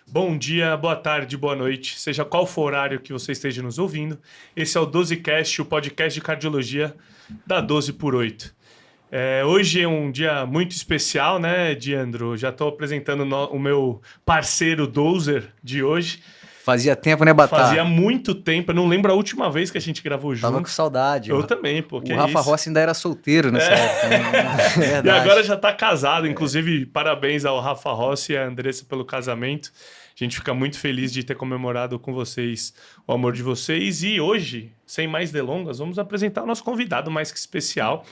Bom dia, boa tarde, boa noite, seja qual for o horário que você esteja nos ouvindo. Esse é o 12Cast, o podcast de cardiologia da 12 por 8. Hoje é um dia muito especial, né, Diandro? Já estou apresentando o meu parceiro Dozer de hoje. Fazia tempo, né, Batata? Fazia muito tempo, eu não lembro a última vez que a gente gravou junto. Tava com saudade. Eu também, pô. O Rafa Rossi ainda era solteiro nessa época. Né? E agora já tá casado, inclusive parabéns ao Rafa Rossi e à Andressa pelo casamento. A gente fica muito feliz de ter comemorado com vocês o amor de vocês. E hoje, sem mais delongas, vamos apresentar o nosso convidado mais que especial,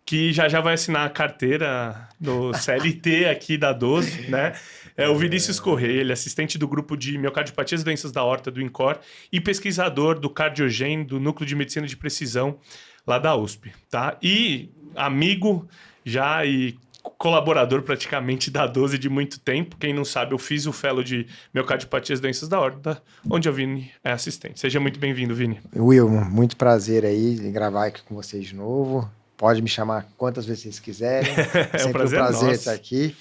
que já vai assinar a carteira do CLT aqui da 12, né? É o Vinícius Correia, ele é assistente do grupo de miocardiopatias e doenças da aorta do INCOR e pesquisador do Cardiogen, do Núcleo de Medicina de Precisão, lá da USP, tá? E amigo já e colaborador praticamente da 12 de muito tempo. Quem não sabe, eu fiz o fellow de miocardiopatias e doenças da aorta, onde o Vini é assistente. Seja muito bem-vindo, Vini. Will, muito prazer aí em gravar aqui com vocês de novo. Pode me chamar quantas vezes vocês quiserem. É um prazer nosso estar aqui.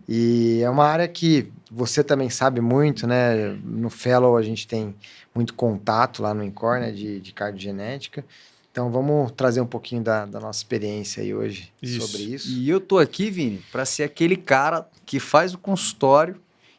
E é uma área que você também sabe muito, né? No Fellow a gente tem muito contato lá no INCOR, né? De cardiogenética. Então vamos trazer um pouquinho da nossa experiência aí hoje sobre isso. E eu tô aqui, Vini, para ser aquele cara que faz o consultório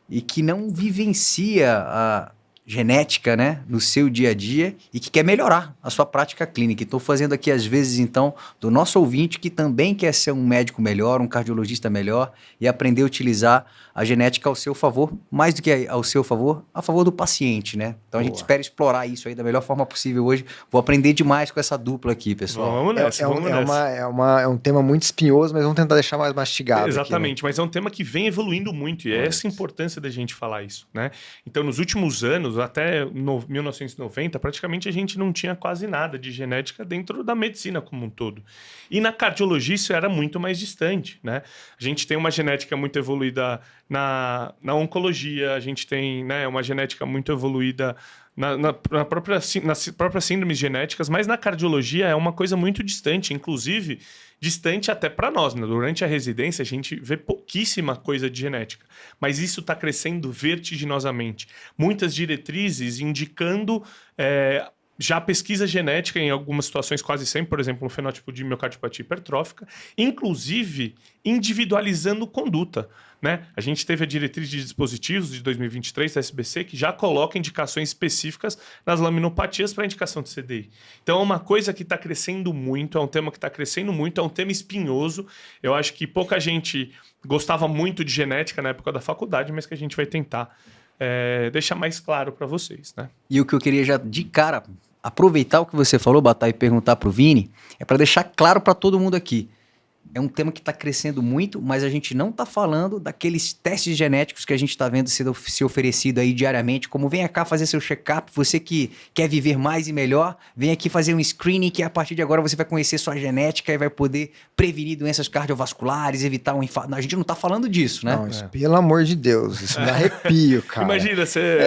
e que não vivencia a genética, né, no seu dia a dia e que quer melhorar a sua prática clínica. Estou fazendo aqui, às vezes, então, do nosso ouvinte que também quer ser um médico melhor, um cardiologista melhor e aprender a utilizar a genética ao seu favor, mais do que ao seu favor, a favor do paciente, né? Então, a gente espera explorar isso aí da melhor forma possível hoje. Vou aprender demais com essa dupla aqui, pessoal. Vamos nessa, é um tema muito espinhoso, mas vamos tentar deixar mais mastigado. Exatamente, aqui, né? mas é um tema que vem evoluindo muito e é essa a importância da gente falar isso, né? Então, nos últimos anos, até 1990, praticamente a gente não tinha quase nada de genética dentro da medicina como um todo. E na cardiologia isso era muito mais distante, né? A gente tem uma genética muito evoluída na oncologia, a gente tem, né, uma genética muito evoluída nas próprias síndromes genéticas, mas na cardiologia é uma coisa muito distante, inclusive distante até para nós, né? Durante a residência a gente vê pouquíssima coisa de genética, mas isso está crescendo vertiginosamente. Muitas diretrizes indicando já pesquisa genética em algumas situações, quase sempre, por exemplo, no fenótipo de miocardiopatia hipertrófica, inclusive individualizando conduta, né? A gente teve a diretriz de dispositivos de 2023 da SBC que já coloca indicações específicas nas laminopatias para indicação de CDI. Então é uma coisa que está crescendo muito, é um tema que está crescendo muito, é um tema espinhoso. Eu acho que pouca gente gostava muito de genética na época da faculdade, mas que a gente vai tentar deixar mais claro para vocês, né? E o que eu queria já de cara aproveitar o que você falou, Batai, e perguntar para o Vini, é para deixar claro para todo mundo aqui. É um tema que está crescendo muito, mas a gente não está falando daqueles testes genéticos que a gente está vendo ser oferecido aí diariamente, como vem cá fazer seu check-up, você que quer viver mais e melhor, vem aqui fazer um screening que a partir de agora você vai conhecer sua genética e vai poder prevenir doenças cardiovasculares, evitar um infarto. A gente não está falando disso, né? Não, isso, pelo amor de Deus, isso me arrepio, cara. Imagina, você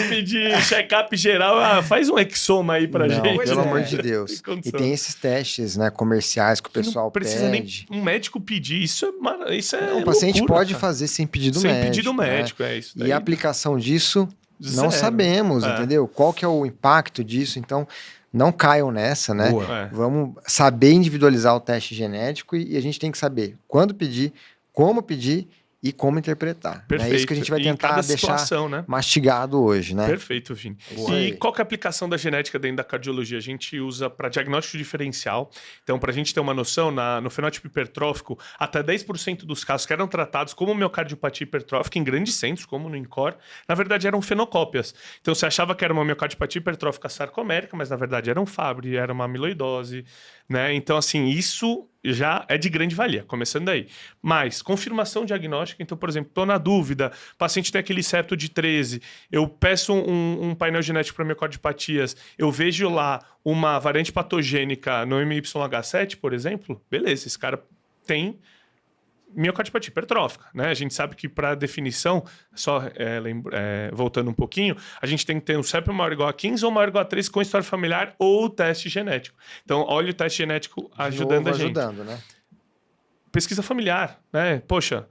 pedir check-up geral, faz um exoma aí pra gente. Pelo amor de Deus. E tem esses testes, né, comerciais que o pessoal não precisa pede. nem um médico pedir. Isso é O paciente loucura, pode cara. fazer sem pedido sem médico. Sem pedido médico, né? É isso daí. E a aplicação disso, não Zero. sabemos, entendeu? Qual que é o impacto disso? Então, não caiam nessa, né? Vamos saber individualizar o teste genético e a gente tem que saber quando pedir, como pedir e como interpretar. Perfeito. É isso que a gente vai tentar deixar mastigado hoje, né? Perfeito, Vini. E qual que é a aplicação da genética dentro da cardiologia? A gente usa para diagnóstico diferencial. Então, para a gente ter uma noção, no fenótipo hipertrófico, até 10% dos casos que eram tratados como miocardiopatia hipertrófica em grandes centros, como no INCOR, na verdade eram fenocópias. Então, você achava que era uma miocardiopatia hipertrófica sarcomérica, mas na verdade era um Fabry, era uma amiloidose, né? Então, assim, isso já é de grande valia, começando daí. Mas, confirmação diagnóstica, então, por exemplo, estou na dúvida, o paciente tem aquele septo de 13, eu peço um painel genético para miocardiopatias, eu vejo lá uma variante patogênica no MYH7, por exemplo, beleza, esse cara tem miocardiopatia hipertrófica, né? A gente sabe que para definição, só voltando um pouquinho, a gente tem que ter um CEP maior ou igual a 15 ou maior ou igual a 13 com história familiar ou teste genético. Então, olha o teste genético ajudando a gente. Né? pesquisa familiar, né? Poxa,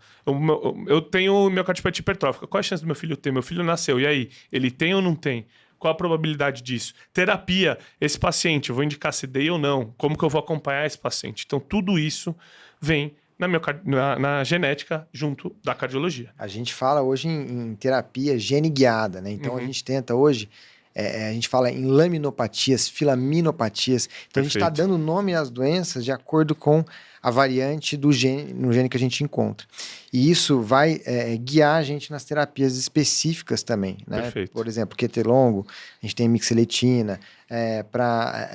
eu tenho miocardiopatia hipertrófica. Qual a chance do meu filho ter? Meu filho nasceu, e aí? Ele tem ou não tem? Qual a probabilidade disso? Terapia, esse paciente, eu vou indicar CDI ou não? Como que eu vou acompanhar esse paciente? Então, tudo isso vem na genética junto da cardiologia. A gente fala hoje em terapia gene guiada, né? Então, a gente tenta hoje... a gente fala em laminopatias, filaminopatias. Então, a gente está dando nome às doenças de acordo com a variante do gene, no gene que a gente encontra. E isso vai guiar a gente nas terapias específicas também, né? Perfeito. Por exemplo, QT-longo, a gente tem mixeletina, para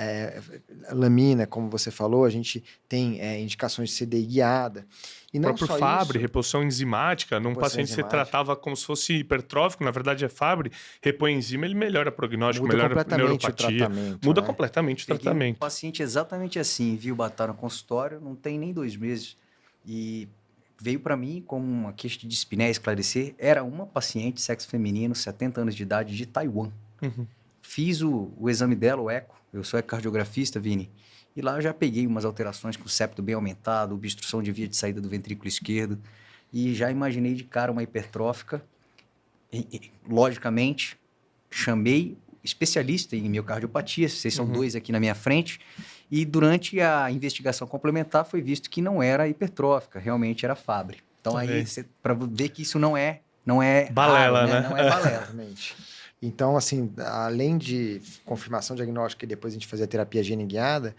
lamina, como você falou, a gente tem indicações de CDI guiada. E o não próprio só Fabry, isso, reposição enzimática, num paciente você tratava como se fosse hipertrófico, na verdade é Fabry, repõe enzima, ele melhora o prognóstico, muda melhora a completamente neuropatia. o tratamento. Muda né? completamente o Peguei tratamento. um paciente exatamente assim, viu, Batá no consultório, não tem nem 2 meses. E veio para mim com uma queixa de dispneia esclarecer. Era uma paciente, sexo feminino, 70 anos de idade, de Taiwan. Uhum. Fiz o exame dela, o eco. Eu sou ecocardiografista, Vini. E lá eu já peguei umas alterações com o septo bem aumentado, obstrução de via de saída do ventrículo esquerdo. E já imaginei de cara uma hipertrófica. Logicamente, chamei especialista em miocardiopatia, vocês são 2 aqui na minha frente, e durante a investigação complementar foi visto que não era hipertrófica, realmente era Fabry. Então aí, para ver que isso não é balela, raro, né? Não é balela. Exatamente. Então, assim, além de confirmação diagnóstica e depois a gente fazer a terapia gene guiada,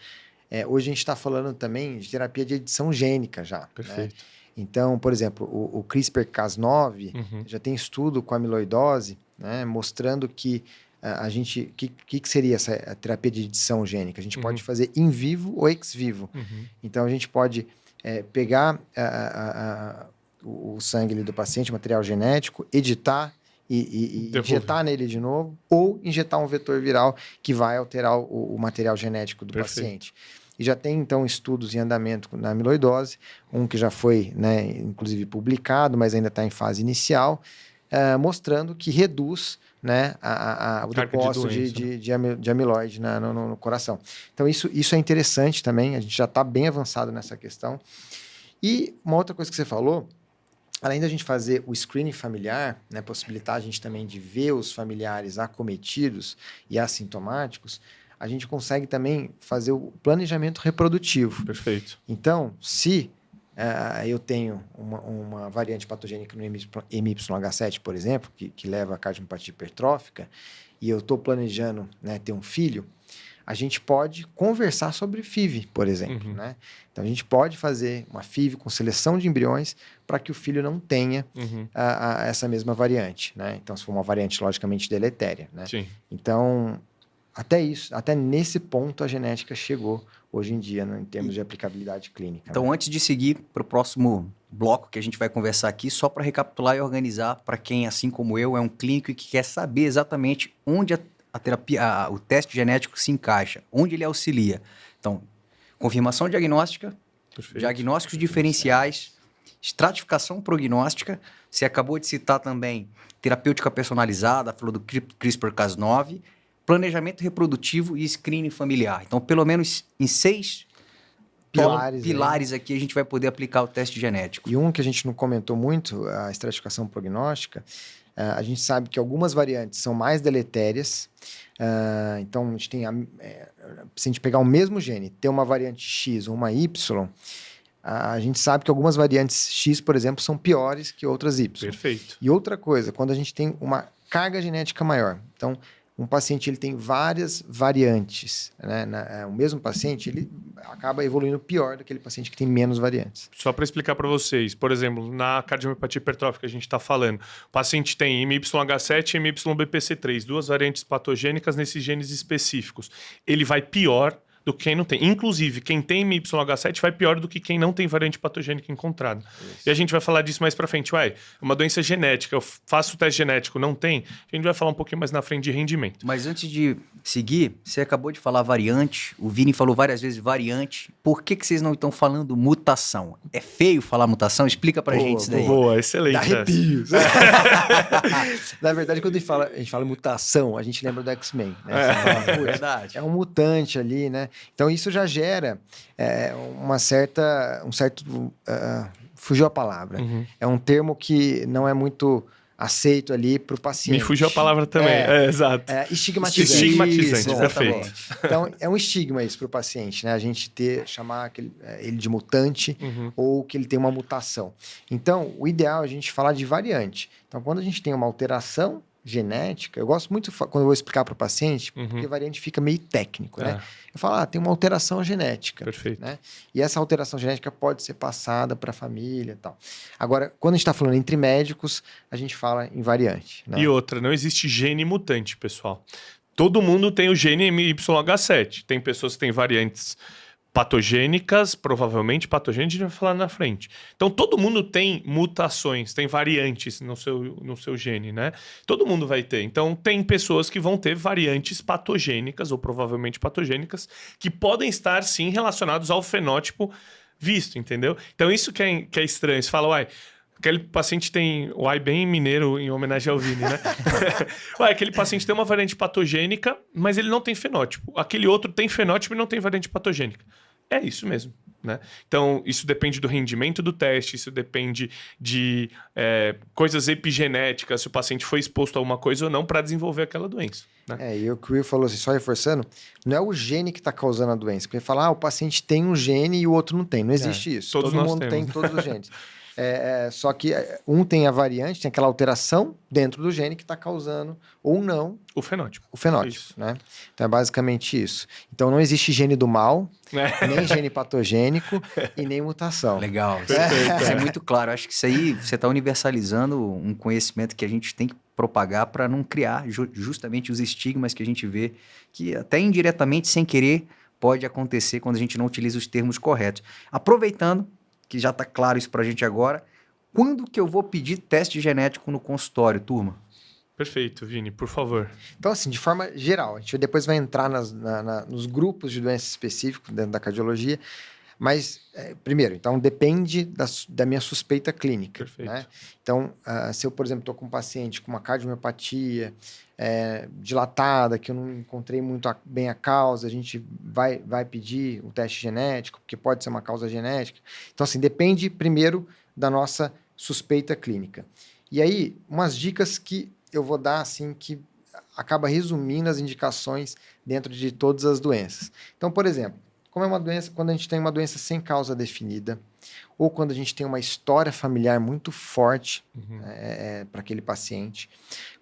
hoje a gente está falando também de terapia de edição gênica já. Perfeito. Né? Então, por exemplo, o CRISPR-Cas9 já tem estudo com amiloidose, né, mostrando que que seria essa terapia de edição gênica? A gente pode fazer in vivo ou ex vivo. Então, a gente pode pegar o sangue ali do paciente, material genético, editar e injetar nele de novo, ou injetar um vetor viral que vai alterar o material genético do paciente. E já tem, então, estudos em andamento na amiloidose, um que já foi, né, inclusive, publicado, mas ainda está em fase inicial, mostrando que reduz, né, o depósito de amiloide no coração. Então, isso é interessante também, a gente já está bem avançado nessa questão. E uma outra coisa que você falou, além da gente fazer o screening familiar, né, possibilitar a gente também de ver os familiares acometidos e assintomáticos, a gente consegue também fazer o planejamento reprodutivo. Perfeito. Então, se eu tenho uma variante patogênica no MYH7, por exemplo, que leva a cardiopatia hipertrófica, e eu estou planejando, né, ter um filho, a gente pode conversar sobre FIV, por exemplo. Né? Então, a gente pode fazer uma FIV com seleção de embriões para que o filho não tenha essa mesma variante. Né? Então, se for uma variante, logicamente, deletéria. Né? Sim. Então, até nesse ponto a genética chegou hoje em dia, né, em termos de aplicabilidade clínica. Então, né? antes de seguir para o próximo bloco que a gente vai conversar aqui, só para recapitular e organizar para quem, assim como eu, é um clínico e que quer saber exatamente onde a terapia, o teste genético se encaixa, onde ele auxilia. Então, confirmação diagnóstica, diagnósticos diferenciais, estratificação prognóstica, você acabou de citar também terapêutica personalizada, falou do CRISPR-Cas9, planejamento reprodutivo e screening familiar. Então, pelo menos em 6 pilares aqui a gente vai poder aplicar o teste genético. E um que a gente não comentou muito, a estratificação prognóstica, a gente sabe que algumas variantes são mais deletérias. Então, a gente tem se a gente pegar o mesmo gene, ter uma variante X ou uma Y, a gente sabe que algumas variantes X, por exemplo, são piores que outras Y. Perfeito. E outra coisa, quando a gente tem uma carga genética maior, então um paciente ele tem várias variantes, né? O mesmo paciente ele acaba evoluindo pior do que aquele paciente que tem menos variantes. Só para explicar para vocês, por exemplo, na cardiomiopatia hipertrófica que a gente está falando, o paciente tem MYH7 e MYBPC3, 2 variantes patogênicas nesses genes específicos. Ele vai pior do que quem não tem. Inclusive, quem tem MYH7 vai pior do que quem não tem variante patogênica encontrada. Isso. E a gente vai falar disso mais pra frente. É uma doença genética, eu faço o teste genético, não tem? A gente vai falar um pouquinho mais na frente de rendimento. Mas antes de seguir, você acabou de falar variante, o Vini falou várias vezes variante. Por que vocês não estão falando mutação? É feio falar mutação? Explica pra gente isso daí. Boa, excelente. Dá arrepios. Na verdade, quando a gente fala mutação, a gente lembra do X-Men. Né? Verdade. É um mutante ali, né? Então isso já gera um certo... fugiu a palavra. Uhum. É um termo que não é muito aceito ali para o paciente. Me fugiu a palavra também. Exato. Estigmatizante. Estigmatizante, Isso, perfeito. Então, é um estigma isso para o paciente, né? A gente chamar ele de mutante ou que ele tem uma mutação. Então, o ideal é a gente falar de variante. Então, quando a gente tem uma alteração genética, eu gosto muito quando eu vou explicar para o paciente, porque variante fica meio técnico, né? Eu falo, tem uma alteração genética. Perfeito. Né? E essa alteração genética pode ser passada para a família e tal. Agora, quando a gente está falando entre médicos, a gente fala em variante. Né? E outra, não existe gene mutante, pessoal. Todo mundo tem o gene MYH7. Tem pessoas que têm variantes patogênicas, provavelmente patogênicas, a gente vai falar na frente. Então, todo mundo tem mutações, tem variantes no seu gene, né? Todo mundo vai ter. Então, tem pessoas que vão ter variantes patogênicas, ou provavelmente patogênicas, que podem estar, sim, relacionados ao fenótipo visto, entendeu? Então, isso que é estranho. Você fala, uai, aquele paciente tem... Uai, bem mineiro, em homenagem ao Vini, né? Uai, aquele paciente tem uma variante patogênica, mas ele não tem fenótipo. Aquele outro tem fenótipo e não tem variante patogênica. É isso mesmo, né? Então, isso depende do rendimento do teste, isso depende de coisas epigenéticas, se o paciente foi exposto a uma coisa ou não para desenvolver aquela doença. Né? E o que o Will falou, assim, só reforçando, não é o gene que está causando a doença. Porque falar, o paciente tem um gene e o outro não tem. Não existe isso. Todo mundo tem todos os genes. Só que um tem a variante, tem aquela alteração dentro do gene que está causando ou não o fenótipo. Né? Então é basicamente isso. Então não existe gene do mal, nem gene patogênico e nem mutação. Legal. Isso é muito claro. Acho que isso aí você está universalizando um conhecimento que a gente tem que propagar para não criar justamente os estigmas que a gente vê, que até indiretamente, sem querer, pode acontecer quando a gente não utiliza os termos corretos. Aproveitando que já está claro isso para a gente agora, quando que eu vou pedir teste genético no consultório, turma? Perfeito, Vini, por favor. Então, assim, de forma geral, a gente depois vai entrar nos grupos de doenças específicos dentro da cardiologia, mas, primeiro, então, depende da minha suspeita clínica. Perfeito. Né? Então, se eu, por exemplo, estou com um paciente com uma cardiomiopatia dilatada, que eu não encontrei muito bem a causa, a gente vai pedir o teste genético, porque pode ser uma causa genética. Então, assim, depende, primeiro, da nossa suspeita clínica. E aí, umas dicas que eu vou dar, assim, que acaba resumindo as indicações dentro de todas as doenças. Então, por exemplo, como é uma doença, quando a gente tem uma doença sem causa definida, ou quando a gente tem uma história familiar muito forte para aquele paciente,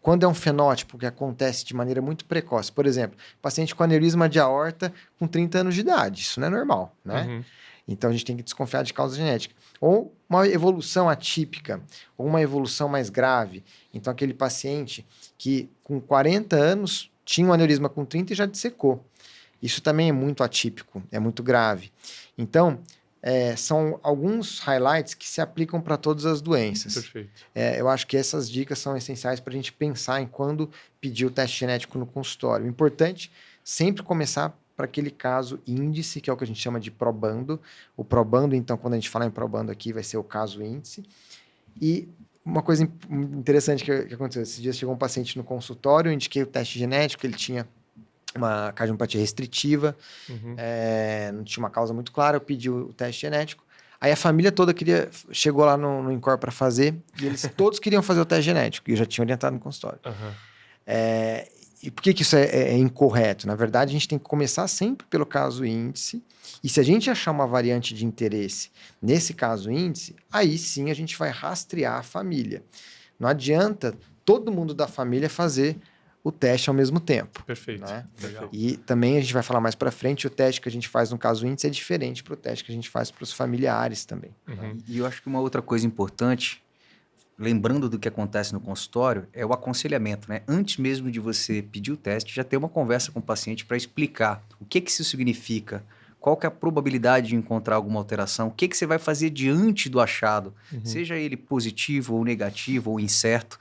quando é um fenótipo que acontece de maneira muito precoce, por exemplo, paciente com aneurisma de aorta com 30 anos de idade, isso não é normal, né? Então a gente tem que desconfiar de causa genética. Ou uma evolução atípica, ou uma evolução mais grave. Então aquele paciente que com 40 anos tinha um aneurisma com 30 e já dissecou. Isso também é muito atípico, é muito grave. Então, são alguns highlights que se aplicam para todas as doenças. Perfeito. Eu acho que essas dicas são essenciais para a gente pensar em quando pedir o teste genético no consultório. O importante sempre começar para aquele caso índice, que é o que a gente chama de probando. O probando, então, quando a gente falar em probando aqui, vai ser o caso índice. E uma coisa interessante que aconteceu, esses dias chegou um paciente no consultório, eu indiquei o teste genético, ele tinha uma cardiopatia restritiva, não tinha uma causa muito clara, eu pedi o teste genético. Aí a família toda chegou lá no INCOR para fazer, e eles todos queriam fazer o teste genético, e eu já tinha orientado no consultório. E por que isso é incorreto? Na verdade, a gente tem que começar sempre pelo caso índice, e se a gente achar uma variante de interesse nesse caso índice, aí sim a gente vai rastrear a família. Não adianta todo mundo da família fazer o teste ao mesmo tempo. Perfeito. Né? Legal. E também a gente vai falar mais para frente, o teste que a gente faz no caso índice é diferente para o teste que a gente faz para os familiares também. E eu acho que uma outra coisa importante, lembrando do que acontece no consultório, é o aconselhamento, né? Antes mesmo de você pedir o teste, já ter uma conversa com o paciente para explicar o que isso significa, qual que é a probabilidade de encontrar alguma alteração, o que você vai fazer diante do achado, seja ele positivo ou negativo ou incerto,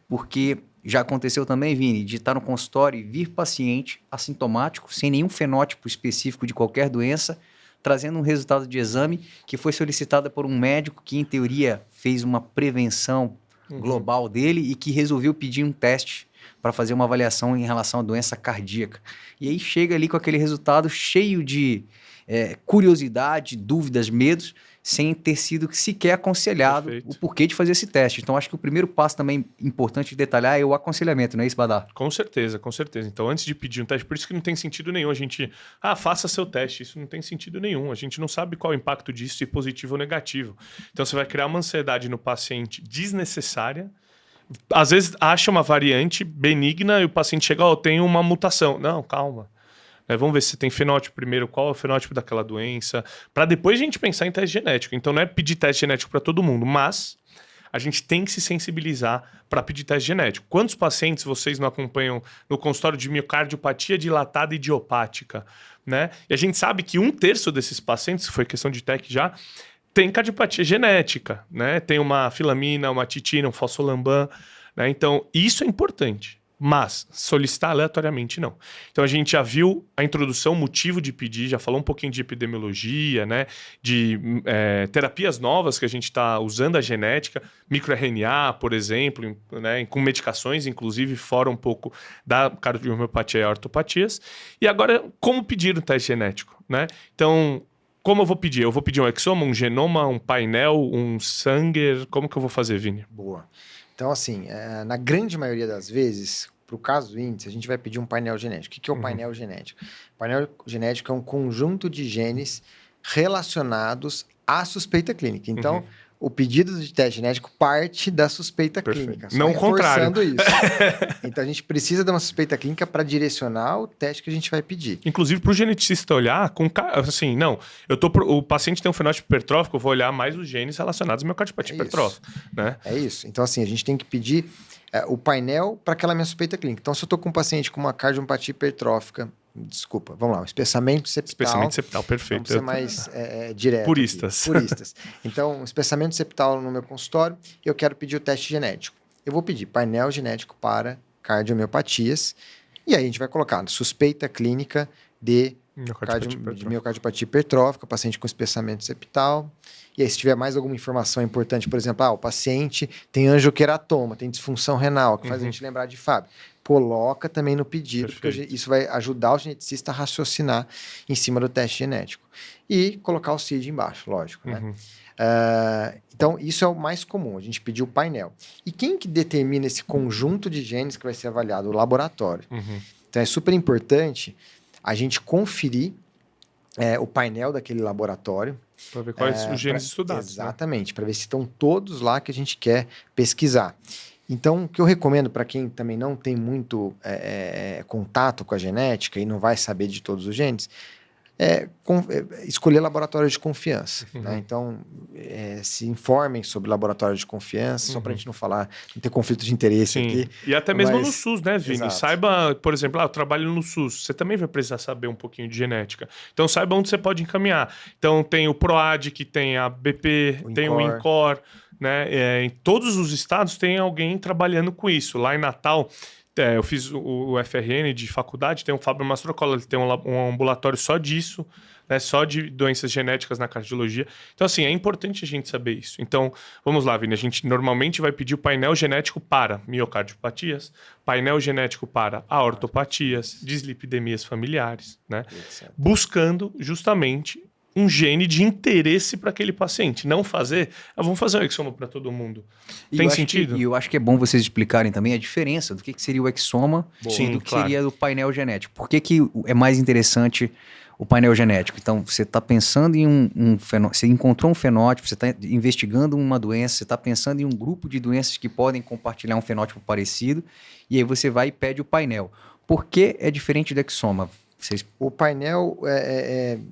porque já aconteceu também, Vini, de estar no consultório e vir paciente assintomático, sem nenhum fenótipo específico de qualquer doença, trazendo um resultado de exame que foi solicitado por um médico que, em teoria, fez uma prevenção global dele e que resolveu pedir um teste para fazer uma avaliação em relação à doença cardíaca. E aí chega ali com aquele resultado cheio de curiosidade, dúvidas, medos, sem ter sido sequer aconselhado Perfeito. o porquê de fazer esse teste. Então, acho que o primeiro passo também importante de detalhar é o aconselhamento, não é isso, Badar? Com certeza, com certeza. Então, antes de pedir um teste, por isso que não tem sentido nenhum a gente... faça seu teste. Isso não tem sentido nenhum. A gente não sabe qual é o impacto disso, se positivo ou negativo. Então, você vai criar uma ansiedade no paciente desnecessária. Às vezes, acha uma variante benigna e o paciente chega, eu tenho uma mutação. Não, calma. Vamos ver se tem fenótipo primeiro, qual é o fenótipo daquela doença, para depois a gente pensar em teste genético. Então, não é pedir teste genético para todo mundo, mas... a gente tem que se sensibilizar para pedir teste genético. Quantos pacientes vocês não acompanham no consultório de miocardiopatia dilatada idiopática, né? E a gente sabe que 1/3 desses pacientes, foi questão de TEC já, tem cardiopatia genética, né? Tem uma filamina, uma titina, um fosfolamban, né? Então, isso é importante. Mas solicitar aleatoriamente não. Então a gente já viu a introdução, o motivo de pedir, já falou um pouquinho de epidemiologia, né? De terapias novas que a gente está usando a genética, microRNA, por exemplo, né? Com medicações, inclusive, fora um pouco da cardiomiopatia e ortopatias. E agora, como pedir um teste genético, né? Então, como eu vou pedir? Eu vou pedir um exoma, um genoma, um painel, um Sanger? Como que eu vou fazer, Vini? Boa. Então, assim, na grande maioria das vezes, para o caso do índice, a gente vai pedir um painel genético. O que é o painel genético? O painel genético é um conjunto de genes relacionados à suspeita clínica. Então, o pedido de teste genético parte da suspeita clínica. Não o contrário. Isso. Então, a gente precisa de uma suspeita clínica para direcionar o teste que a gente vai pedir. Inclusive, para o geneticista olhar, assim, não, o paciente tem um fenótipo hipertrófico, eu vou olhar mais os genes relacionados à miocardiopatia hipertrófica, né? É isso. Então, assim, a gente tem que pedir o painel para aquela minha suspeita clínica. Então, se eu estou com um paciente com uma cardiomiopatia hipertrófica, desculpa, vamos lá, um espessamento septal. Espessamento septal, perfeito. Vamos ser mais direto. Puristas. Puristas. Então, um espessamento septal no meu consultório, eu quero pedir o teste genético. Eu vou pedir painel genético para cardiomiopatias, e aí a gente vai colocar suspeita clínica de miocardiopatia hipertrófica, paciente com espessamento septal. E aí, se tiver mais alguma informação importante, por exemplo, o paciente tem angioqueratoma, tem disfunção renal, que faz a gente lembrar de Fábio. Coloca também no pedido, Perfeito. porque isso vai ajudar o geneticista a raciocinar em cima do teste genético. E colocar o CID embaixo, lógico, né? Então, isso é o mais comum, a gente pedir o painel. E quem que determina esse conjunto de genes que vai ser avaliado? O laboratório. Então, é super importante a gente conferir o painel daquele laboratório. Para ver quais os genes estudados. Exatamente, para ver se estão todos lá que a gente quer pesquisar. Então, o que eu recomendo para quem também não tem muito contato com a genética e não vai saber de todos os genes, escolher laboratórios de confiança. Né? Então, se informem sobre laboratórios de confiança, só para a gente não falar, não ter conflito de interesse aqui. E até mesmo no SUS, né, Vini? Exato. Saiba, por exemplo, eu trabalho no SUS, você também vai precisar saber um pouquinho de genética. Então, saiba onde você pode encaminhar. Então, tem o PROAD, tem a BP, tem o INCOR, né? Em todos os estados tem alguém trabalhando com isso. Lá em Natal, eu fiz o FRN de faculdade, tem um Fábio Mastrocola, ele tem um ambulatório só disso, né, só de doenças genéticas na cardiologia. Então, assim, é importante a gente saber isso. Então, vamos lá, Vini, a gente normalmente vai pedir o painel genético para miocardiopatias, painel genético para aortopatias, dislipidemias familiares, né, buscando justamente um gene de interesse para aquele paciente. Não fazer, vamos fazer um exoma para todo mundo. Tem sentido? E eu acho que é bom vocês explicarem também a diferença do que seria o exoma e do que seria o painel genético. Por que é mais interessante o painel genético? Então, você está pensando em um fenótipo, você encontrou um fenótipo, você está investigando uma doença, você está pensando em um grupo de doenças que podem compartilhar um fenótipo parecido, e aí você vai e pede o painel. Por que é diferente do exoma? O painel,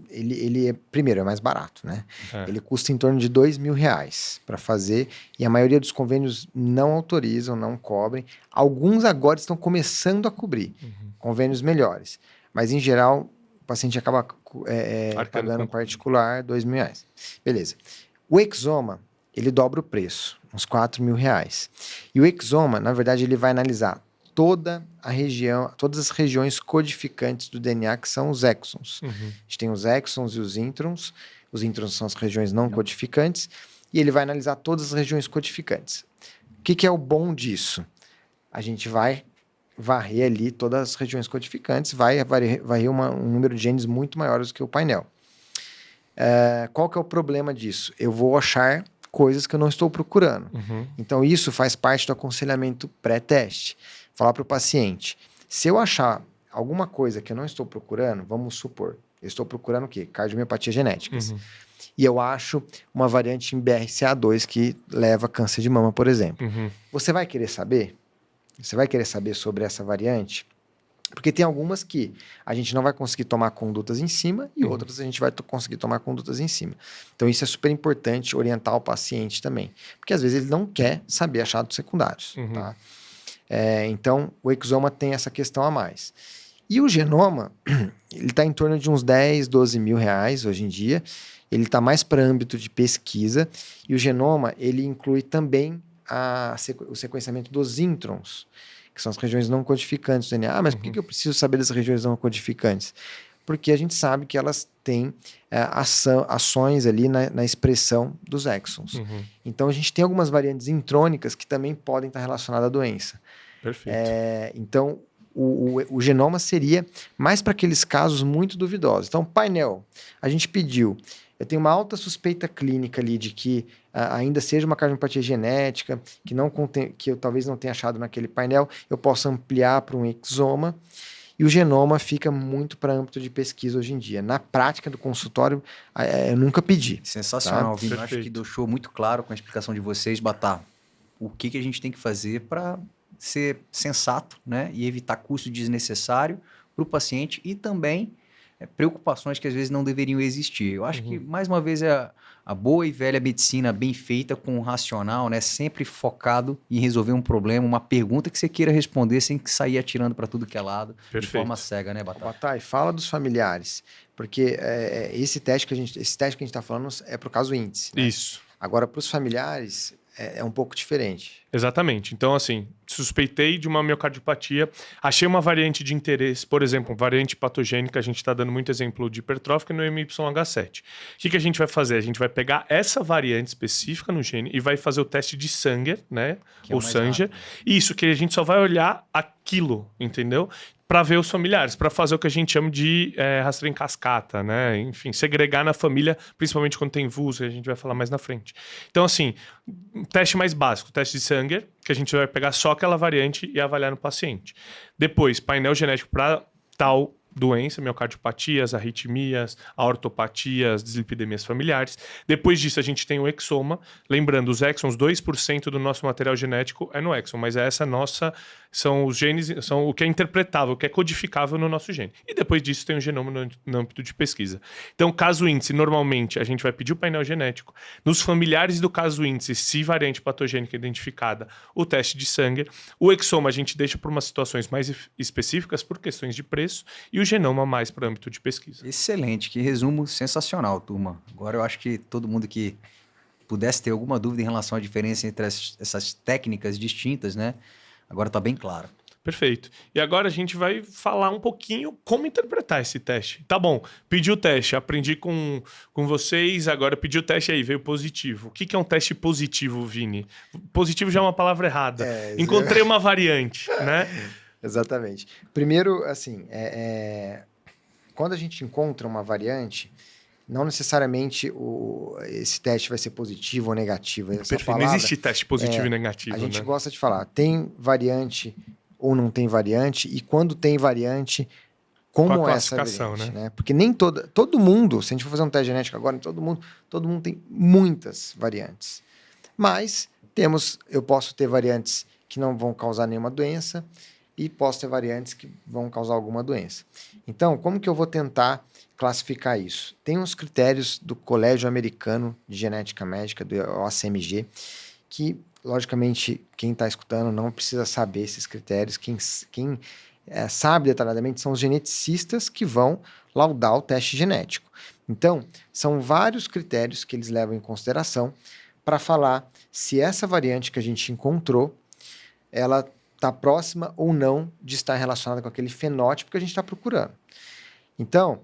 ele primeiro, é mais barato, né? Ele custa em torno de R$2.000 para fazer, e a maioria dos convênios não autorizam, não cobrem. Alguns agora estão começando a cobrir, convênios melhores. Mas, em geral, o paciente acaba pagando particular R$2.000. Beleza. O exoma, ele dobra o preço, uns R$4.000. E o exoma, na verdade, ele vai analisar todas as regiões codificantes do DNA, que são os exons. A gente tem os exons e os introns. Os introns são as regiões não codificantes. E ele vai analisar todas as regiões codificantes. O que é o bom disso? A gente vai varrer ali todas as regiões codificantes, vai varrer um número de genes muito maiores do que o painel. Qual que é o problema disso? Eu vou achar coisas que eu não estou procurando. Então, isso faz parte do aconselhamento pré-teste. Falar para o paciente, se eu achar alguma coisa que eu não estou procurando, vamos supor, eu estou procurando o quê? Cardiomiopatia genéticas. E eu acho uma variante em BRCA2 que leva a câncer de mama, por exemplo. Você vai querer saber? Você vai querer saber sobre essa variante? Porque tem algumas que a gente não vai conseguir tomar condutas em cima e outras a gente vai conseguir tomar condutas em cima. Então, isso é super importante orientar o paciente também. Porque, às vezes, ele não quer saber achados secundários. Tá? Então, o exoma tem essa questão a mais. E o genoma, ele está em torno de uns 10, 12 mil reais hoje em dia. Ele está mais para âmbito de pesquisa. E o genoma, ele inclui também o sequenciamento dos introns, que são as regiões não codificantes do DNA. Mas por que eu preciso saber das regiões não codificantes? Porque a gente sabe que elas têm ações ali na expressão dos exons. Então, a gente tem algumas variantes intrônicas que também podem estar relacionadas à doença. Perfeito. Então, o genoma seria mais para aqueles casos muito duvidosos. Então, painel, a gente pediu. Eu tenho uma alta suspeita clínica ali de que ainda seja uma cardiomiopatia genética, que eu talvez não tenha achado naquele painel, eu posso ampliar para um exoma, e o genoma fica muito para âmbito de pesquisa hoje em dia. Na prática do consultório, eu nunca pedi. Sensacional, tá? Vini. Eu acho que deixou muito claro com a explicação de vocês, Batá, o que a gente tem que fazer para ser sensato, né? E evitar custo desnecessário para o paciente e também preocupações que às vezes não deveriam existir. Eu acho que, mais uma vez, é a boa e velha medicina bem feita, com o racional, né? Sempre focado em resolver um problema, uma pergunta que você queira responder sem que sair atirando para tudo que é lado, de forma cega, né, Batata? Batai, fala dos familiares, porque esse teste que a gente está falando é para o caso índice. Né? Isso. Agora, para os familiares, é um pouco diferente. Exatamente. Então, assim, suspeitei de uma miocardiopatia, achei uma variante de interesse, por exemplo, variante patogênica, a gente está dando muito exemplo de hipertrófica no MYH7. O que a gente vai fazer? A gente vai pegar essa variante específica no gene e vai fazer o teste de Sanger, né? Ou Sanger. Isso, que a gente só vai olhar aquilo, entendeu? Para ver os familiares, para fazer o que a gente chama de rastreio em cascata, né? Enfim, segregar na família, principalmente quando tem VUS, que a gente vai falar mais na frente. Então, assim, teste mais básico, teste de Sanger, que a gente vai pegar só aquela variante e avaliar no paciente. Depois, painel genético para tal doença, miocardiopatias, arritmias, aortopatias, dislipidemias familiares. Depois disso, a gente tem o exoma. Lembrando, os exons, 2% do nosso material genético é no exon, mas são os genes, são o que é interpretável, o que é codificável no nosso gene. E depois disso tem o genoma no âmbito de pesquisa. Então, caso índice, normalmente, a gente vai pedir o painel genético. Nos familiares do caso índice, se variante patogênica identificada, o teste de Sanger. O exoma a gente deixa para umas situações mais específicas, por questões de preço, e o genoma mais para o âmbito de pesquisa. Excelente, que resumo sensacional, turma. Agora eu acho que todo mundo que pudesse ter alguma dúvida em relação à diferença entre essas técnicas distintas, né? Agora está bem claro. Perfeito. E agora a gente vai falar um pouquinho como interpretar esse teste. Tá bom, pedi o teste, aprendi com vocês, agora pedi o teste aí, veio positivo. O que é um teste positivo, Vini? Positivo já é uma palavra errada. Encontrei uma variante, né? Exatamente. Primeiro, assim, quando a gente encontra uma variante, não necessariamente esse teste vai ser positivo ou negativo. Perfeito, não existe teste positivo e negativo. A gente gosta de falar, tem variante ou não tem variante, e quando tem variante, como é essa variante, né? Porque nem todo mundo, se a gente for fazer um teste genético agora, todo mundo tem muitas variantes. Mas eu posso ter variantes que não vão causar nenhuma doença, e posso ter variantes que vão causar alguma doença. Então, como que eu vou tentar classificar isso? Tem uns critérios do Colégio Americano de Genética Médica, do OACMG, que, logicamente, quem está escutando não precisa saber esses critérios. Quem sabe detalhadamente são os geneticistas que vão laudar o teste genético. Então, são vários critérios que eles levam em consideração para falar se essa variante que a gente encontrou, ela está próxima ou não de estar relacionada com aquele fenótipo que a gente está procurando. Então,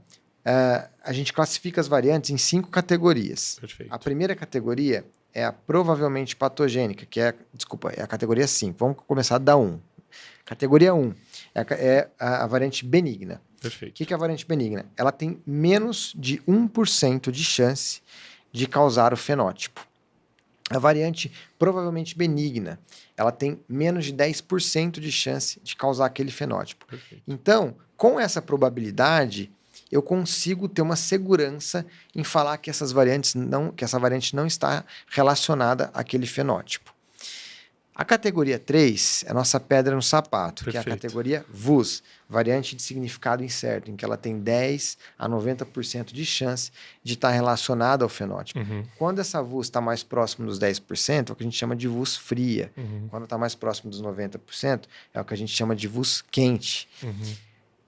a gente classifica as variantes em 5 categorias. Perfeito. A primeira categoria é a provavelmente patogênica, que é a categoria 5. Vamos começar da 1. Categoria 1. é a variante benigna. O Perfeito. que é a variante benigna? Ela tem menos de 1% de chance de causar o fenótipo. A variante provavelmente benigna, ela tem menos de 10% de chance de causar aquele fenótipo. Perfeito. Então, com essa probabilidade, eu consigo ter uma segurança em falar que essa variante não está relacionada àquele fenótipo. A categoria 3 é a nossa pedra no sapato, que é a Perfeito. categoria VUS, variante de significado incerto, em que ela tem 10 a 90% de chance de estar relacionada ao fenótipo. Uhum. Quando essa VUS está mais próximo dos 10%, é o que a gente chama de VUS fria. Uhum. Quando está mais próximo dos 90%, é o que a gente chama de VUS quente. Uhum.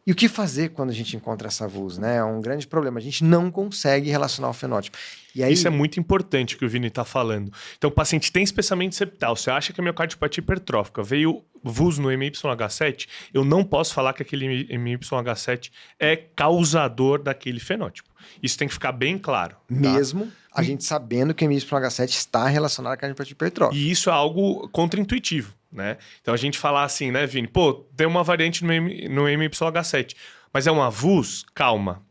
E o que fazer quando a gente encontra essa VUS, né? É um grande problema. A gente não consegue relacionar o fenótipo. E aí, Isso é muito importante que o Vini está falando. Então, o paciente tem espessamento septal. Você acha que a miocardiopatia hipertrófica veio VUS no MYH7, eu não posso falar que aquele MYH7 é causador daquele fenótipo. Isso tem que ficar bem claro. Tá? mesmo a gente sabendo que o MYH7 está relacionado à cardiopatia hipertrófica. E isso é algo contraintuitivo, né? Então, a gente falar assim, né, Vini? Pô, tem uma variante no MYH7, mas é uma VUS? Calma.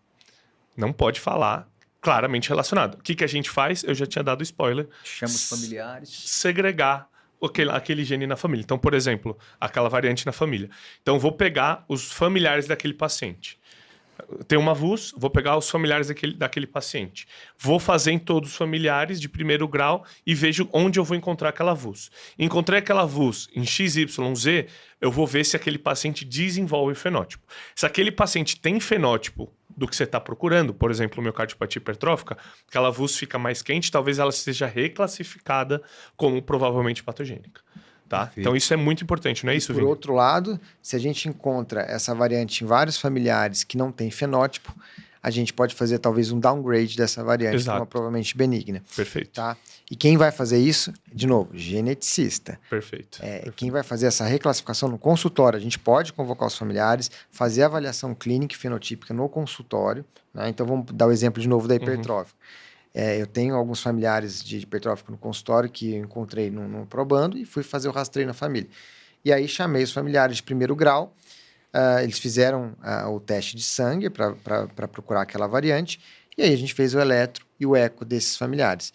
Não pode falar claramente relacionado. O que a gente faz? Eu já tinha dado spoiler. Chama os familiares. Segregar aquele gene na família. Então, por exemplo, aquela variante na família. Então, vou pegar os familiares daquele paciente. Tem uma VUS, vou pegar os familiares daquele paciente. Vou fazer em todos os familiares de primeiro grau e vejo onde eu vou encontrar aquela VUS. Encontrei aquela VUS em XYZ, eu vou ver se aquele paciente desenvolve fenótipo. Se aquele paciente tem fenótipo do que você está procurando, por exemplo, miocardiopatia hipertrófica, aquela VUS fica mais quente, talvez ela seja reclassificada como provavelmente patogênica. Tá? Perfeito. Então isso é muito importante, não é isso, Por Vini? outro lado, se a gente encontra essa variante em vários familiares que não tem fenótipo, a gente pode fazer talvez um downgrade dessa variante, Exato. que é uma provavelmente benigna. Perfeito. Tá? E quem vai fazer isso? De novo, geneticista. Perfeito. Perfeito. Quem vai fazer essa reclassificação no consultório, a gente pode convocar os familiares, fazer a avaliação clínica e fenotípica no consultório. Né? Então vamos dar o exemplo de novo da hipertrófica. Eu tenho alguns familiares de hipertrófico no consultório que eu encontrei no probando e fui fazer o rastreio na família. E aí chamei os familiares de primeiro grau, eles fizeram o teste de sangue para procurar aquela variante, e aí a gente fez o eletro e o eco desses familiares.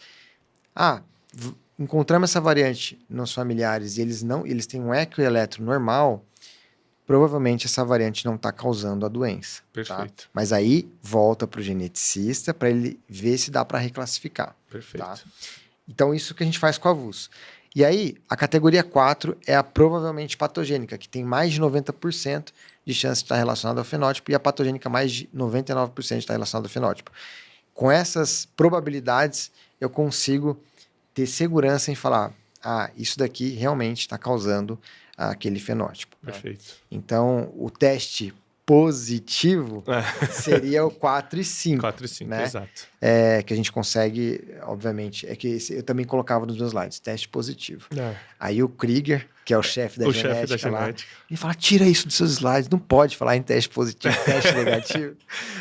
Encontramos essa variante nos familiares e eles têm um eco e eletro normal, provavelmente essa variante não está causando a doença. Perfeito. Tá? Mas aí volta para o geneticista para ele ver se dá para reclassificar. Perfeito. Tá? Então, isso que a gente faz com a VUS. E aí, a categoria 4 é a provavelmente patogênica, que tem mais de 90% de chance de estar relacionada ao fenótipo, e a patogênica mais de 99% de estar relacionada ao fenótipo. Com essas probabilidades, eu consigo ter segurança em falar, isso daqui realmente está causando aquele fenótipo. Perfeito. Né? Então, o teste positivo seria o 4 e 5. 4 e 5, né? exato. Que a gente consegue, obviamente, eu também colocava nos meus slides, teste positivo. Aí o Krieger, que é o chefe da genética lá, ele fala, tira isso dos seus slides, não pode falar em teste positivo, teste negativo.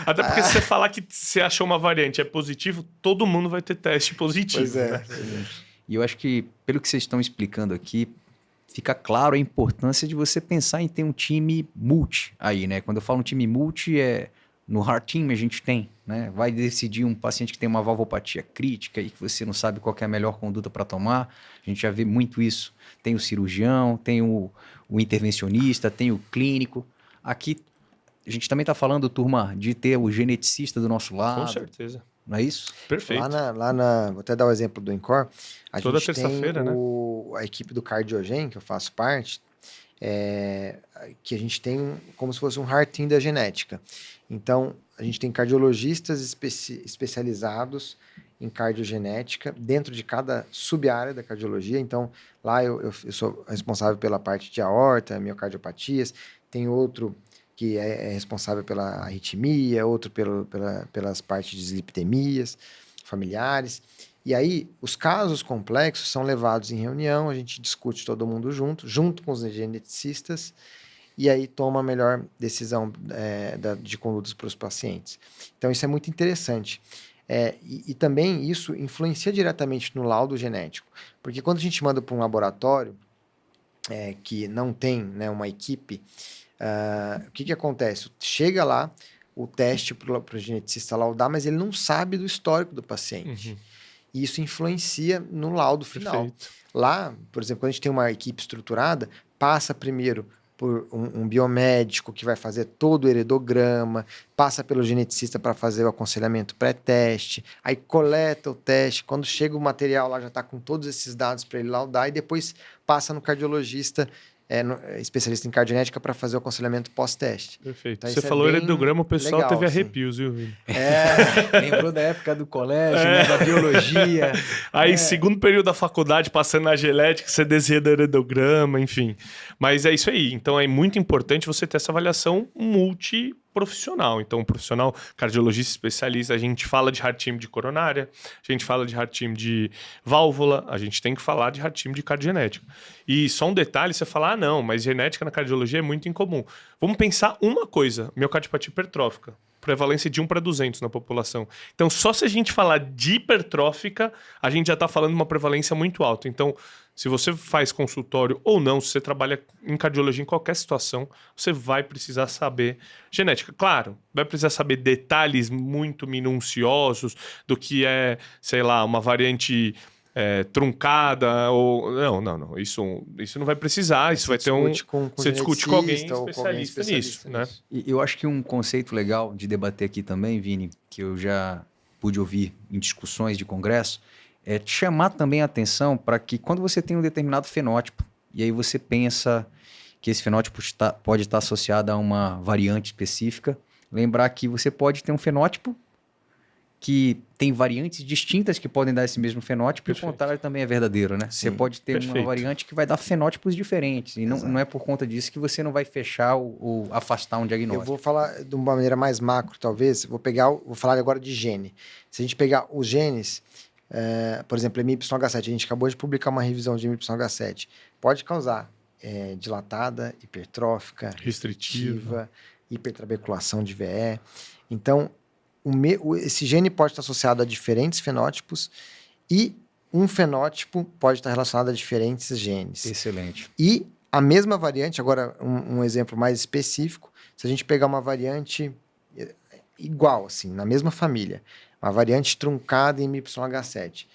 Até porque se você falar que você achou uma variante é positivo, todo mundo vai ter teste positivo. Pois é. Né? E eu acho que, pelo que vocês estão explicando aqui, fica claro a importância de você pensar em ter um time multi aí, né? Quando eu falo um time multi, no Heart Team a gente tem, né? Vai decidir um paciente que tem uma valvopatia crítica e que você não sabe qual que é a melhor conduta para tomar. A gente já vê muito isso. Tem o cirurgião, tem o intervencionista, tem o clínico. Aqui a gente também está falando, turma, de ter o geneticista do nosso lado. Com certeza. Não é isso? Perfeito. Vou até dar o exemplo do Incor. Toda gente terça-feira, né? A equipe do Cardiogen, que eu faço parte, que a gente tem como se fosse um heart team da genética. Então, a gente tem cardiologistas especializados em cardiogenética dentro de cada sub-área da cardiologia. Então, lá eu sou responsável pela parte de aorta, miocardiopatias, tem outro que é responsável pela arritmia, outro pelas partes de dislipidemias familiares. E aí, os casos complexos são levados em reunião, a gente discute todo mundo junto com os geneticistas, e aí toma a melhor decisão de condutas para os pacientes. Então, isso é muito interessante. E também isso influencia diretamente no laudo genético, porque quando a gente manda para um laboratório que não tem, né, uma equipe O que acontece? Chega lá, o teste para o geneticista laudar, mas ele não sabe do histórico do paciente. E isso influencia no laudo final. Perfeito. Lá, por exemplo, quando a gente tem uma equipe estruturada, passa primeiro por um biomédico que vai fazer todo o heredograma, passa pelo geneticista para fazer o aconselhamento pré-teste, aí coleta o teste, quando chega o material lá já está com todos esses dados para ele laudar e depois passa no cardiologista, especialista em cardiogenética, para fazer o aconselhamento pós-teste. Perfeito. Então, Você isso é falou bem heredograma, o pessoal legal, teve assim. arrepios, viu, Vini? Lembrou da época do colégio, né, da biologia. Aí, segundo período da faculdade, passando na genética, você desenha heredograma, enfim. Mas é isso aí. Então, é muito importante você ter essa avaliação multiprofissional. Então, um profissional cardiologista especialista, a gente fala de heart team de coronária, a gente fala de heart team de válvula, a gente tem que falar de heart team de cardiogenética. E só um detalhe, você fala, não, mas genética na cardiologia é muito incomum. Vamos pensar uma coisa, miocardiopatia hipertrófica. Prevalência de 1 para 200 na população. Então, só se a gente falar de hipertrófica, a gente já está falando de uma prevalência muito alta. Então, se você faz consultório ou não, se você trabalha em cardiologia em qualquer situação, você vai precisar saber genética. Claro, vai precisar saber detalhes muito minuciosos do que é, sei lá, uma variante truncada ou... Não. Isso não vai precisar. Isso vai ter um... Você discute com alguém especialista nisso, né? E eu acho que um conceito legal de debater aqui também, Vini, que eu já pude ouvir em discussões de congresso, é te chamar também a atenção para que quando você tem um determinado fenótipo, e aí você pensa que esse fenótipo pode estar associado a uma variante específica, lembrar que você pode ter um fenótipo que tem variantes distintas que podem dar esse mesmo fenótipo, Perfeito. e o contrário também é verdadeiro, né? Sim, você pode ter uma perfeito. variante que vai dar fenótipos diferentes, e não é por conta disso que você não vai fechar ou afastar um Eu diagnóstico. vou falar de uma maneira mais macro, talvez. Vou falar agora de gene. Se a gente pegar os genes, por exemplo, MYH7, a gente acabou de publicar uma revisão de MYH7, pode causar dilatada, hipertrófica, Restritiva. hipertrabeculação de VE. Então, esse gene pode estar associado a diferentes fenótipos e um fenótipo pode estar relacionado a diferentes genes. Excelente. E a mesma variante, agora um exemplo mais específico, se a gente pegar uma variante igual, assim, na mesma família, uma variante truncada em MYH7,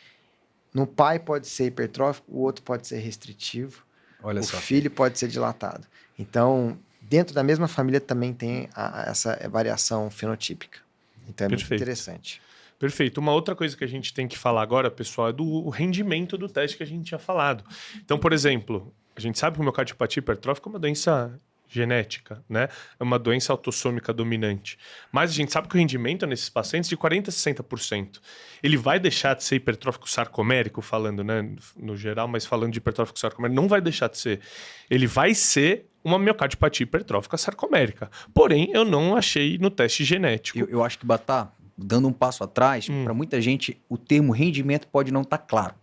no pai pode ser hipertrófico, o outro pode ser restritivo, Olha o só. filho pode ser dilatado. Então, dentro da mesma família também tem essa variação fenotípica. Então, é muito Perfeito. interessante. Perfeito. Uma outra coisa que a gente tem que falar agora, pessoal, é do rendimento do teste que a gente tinha falado. Então, por exemplo, a gente sabe que o miocardiopatia hipertrófica é uma doença genética, né? É uma doença autossômica dominante. Mas a gente sabe que o rendimento nesses pacientes é de 40% a 60%. Ele vai deixar de ser hipertrófico sarcomérico, falando, né, no geral, mas falando de hipertrófico sarcomérico, não vai deixar de ser. Ele vai ser uma miocardiopatia hipertrófica sarcomérica. Porém, eu não achei no teste genético. Eu acho que, Batá, dando um passo atrás, para muita gente, o termo rendimento pode não estar claro.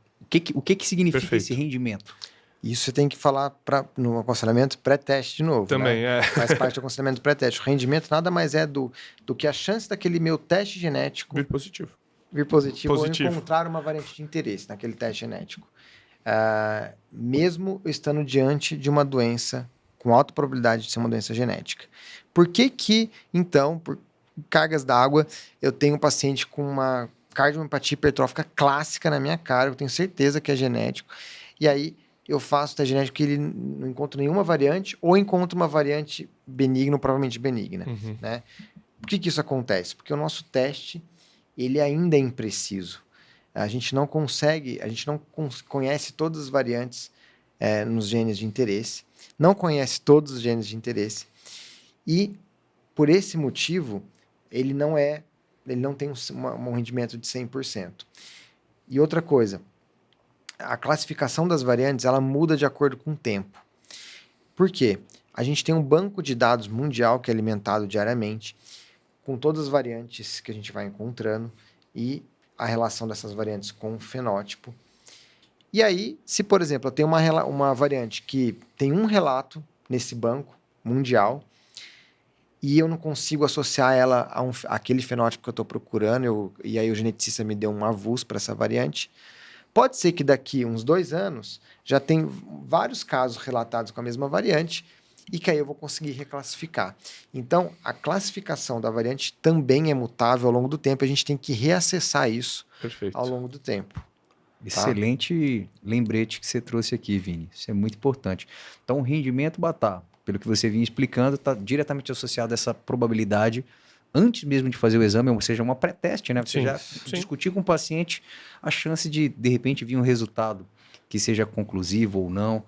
O que significa Perfeito. esse rendimento? Isso você tem que falar no aconselhamento pré-teste de novo. Também, né? Faz parte do aconselhamento pré-teste. O rendimento nada mais é do que a chance daquele meu teste genético Vir positivo. vir positivo ou Positivo. encontrar uma variante de interesse naquele teste genético. Mesmo eu estando diante de uma doença com alta probabilidade de ser uma doença genética. Por que, então, por cargas d'água, eu tenho um paciente com uma cardiomiopatia hipertrófica clássica na minha cara, eu tenho certeza que é genético, e aí eu faço o teste genético que ele não encontra nenhuma variante, ou encontra uma variante benigna, ou provavelmente benigna. Uhum. Né? Por que isso acontece? Porque o nosso teste, ele ainda é impreciso. A gente não conhece todas as variantes nos genes de interesse, não conhece todos os genes de interesse, e por esse motivo, ele não tem um rendimento de 100%. E outra coisa, a classificação das variantes, ela muda de acordo com o tempo. Por quê? A gente tem um banco de dados mundial que é alimentado diariamente, com todas as variantes que a gente vai encontrando e a relação dessas variantes com o fenótipo. E aí, se, por exemplo, eu tenho uma variante que tem um relato nesse banco mundial e eu não consigo associar ela àquele fenótipo que eu estou procurando, e aí o geneticista me deu um avulso para essa variante, pode ser que daqui uns 2 anos já tem vários casos relatados com a mesma variante e que aí eu vou conseguir reclassificar. Então, a classificação da variante também é mutável ao longo do tempo, a gente tem que reacessar isso Perfeito. ao longo do tempo. Excelente lembrete que você trouxe aqui, Vini. Isso é muito importante. Então, o rendimento Batá, pelo que você vinha explicando, está diretamente associado a essa probabilidade antes mesmo de fazer o exame, ou seja, uma pré-teste, né? Você Sim, já discutir com o paciente a chance de repente, vir um resultado que seja conclusivo ou não,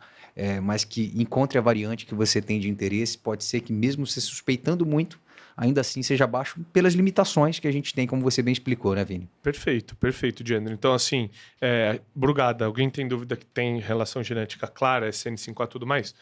mas que encontre a variante que você tem de interesse. Pode ser que mesmo você suspeitando muito, ainda assim seja baixo pelas limitações que a gente tem, como você bem explicou, né, Vini? Perfeito, Diandro. Então, assim, Brugada, alguém tem dúvida que tem relação genética clara, SN5A e tudo mais?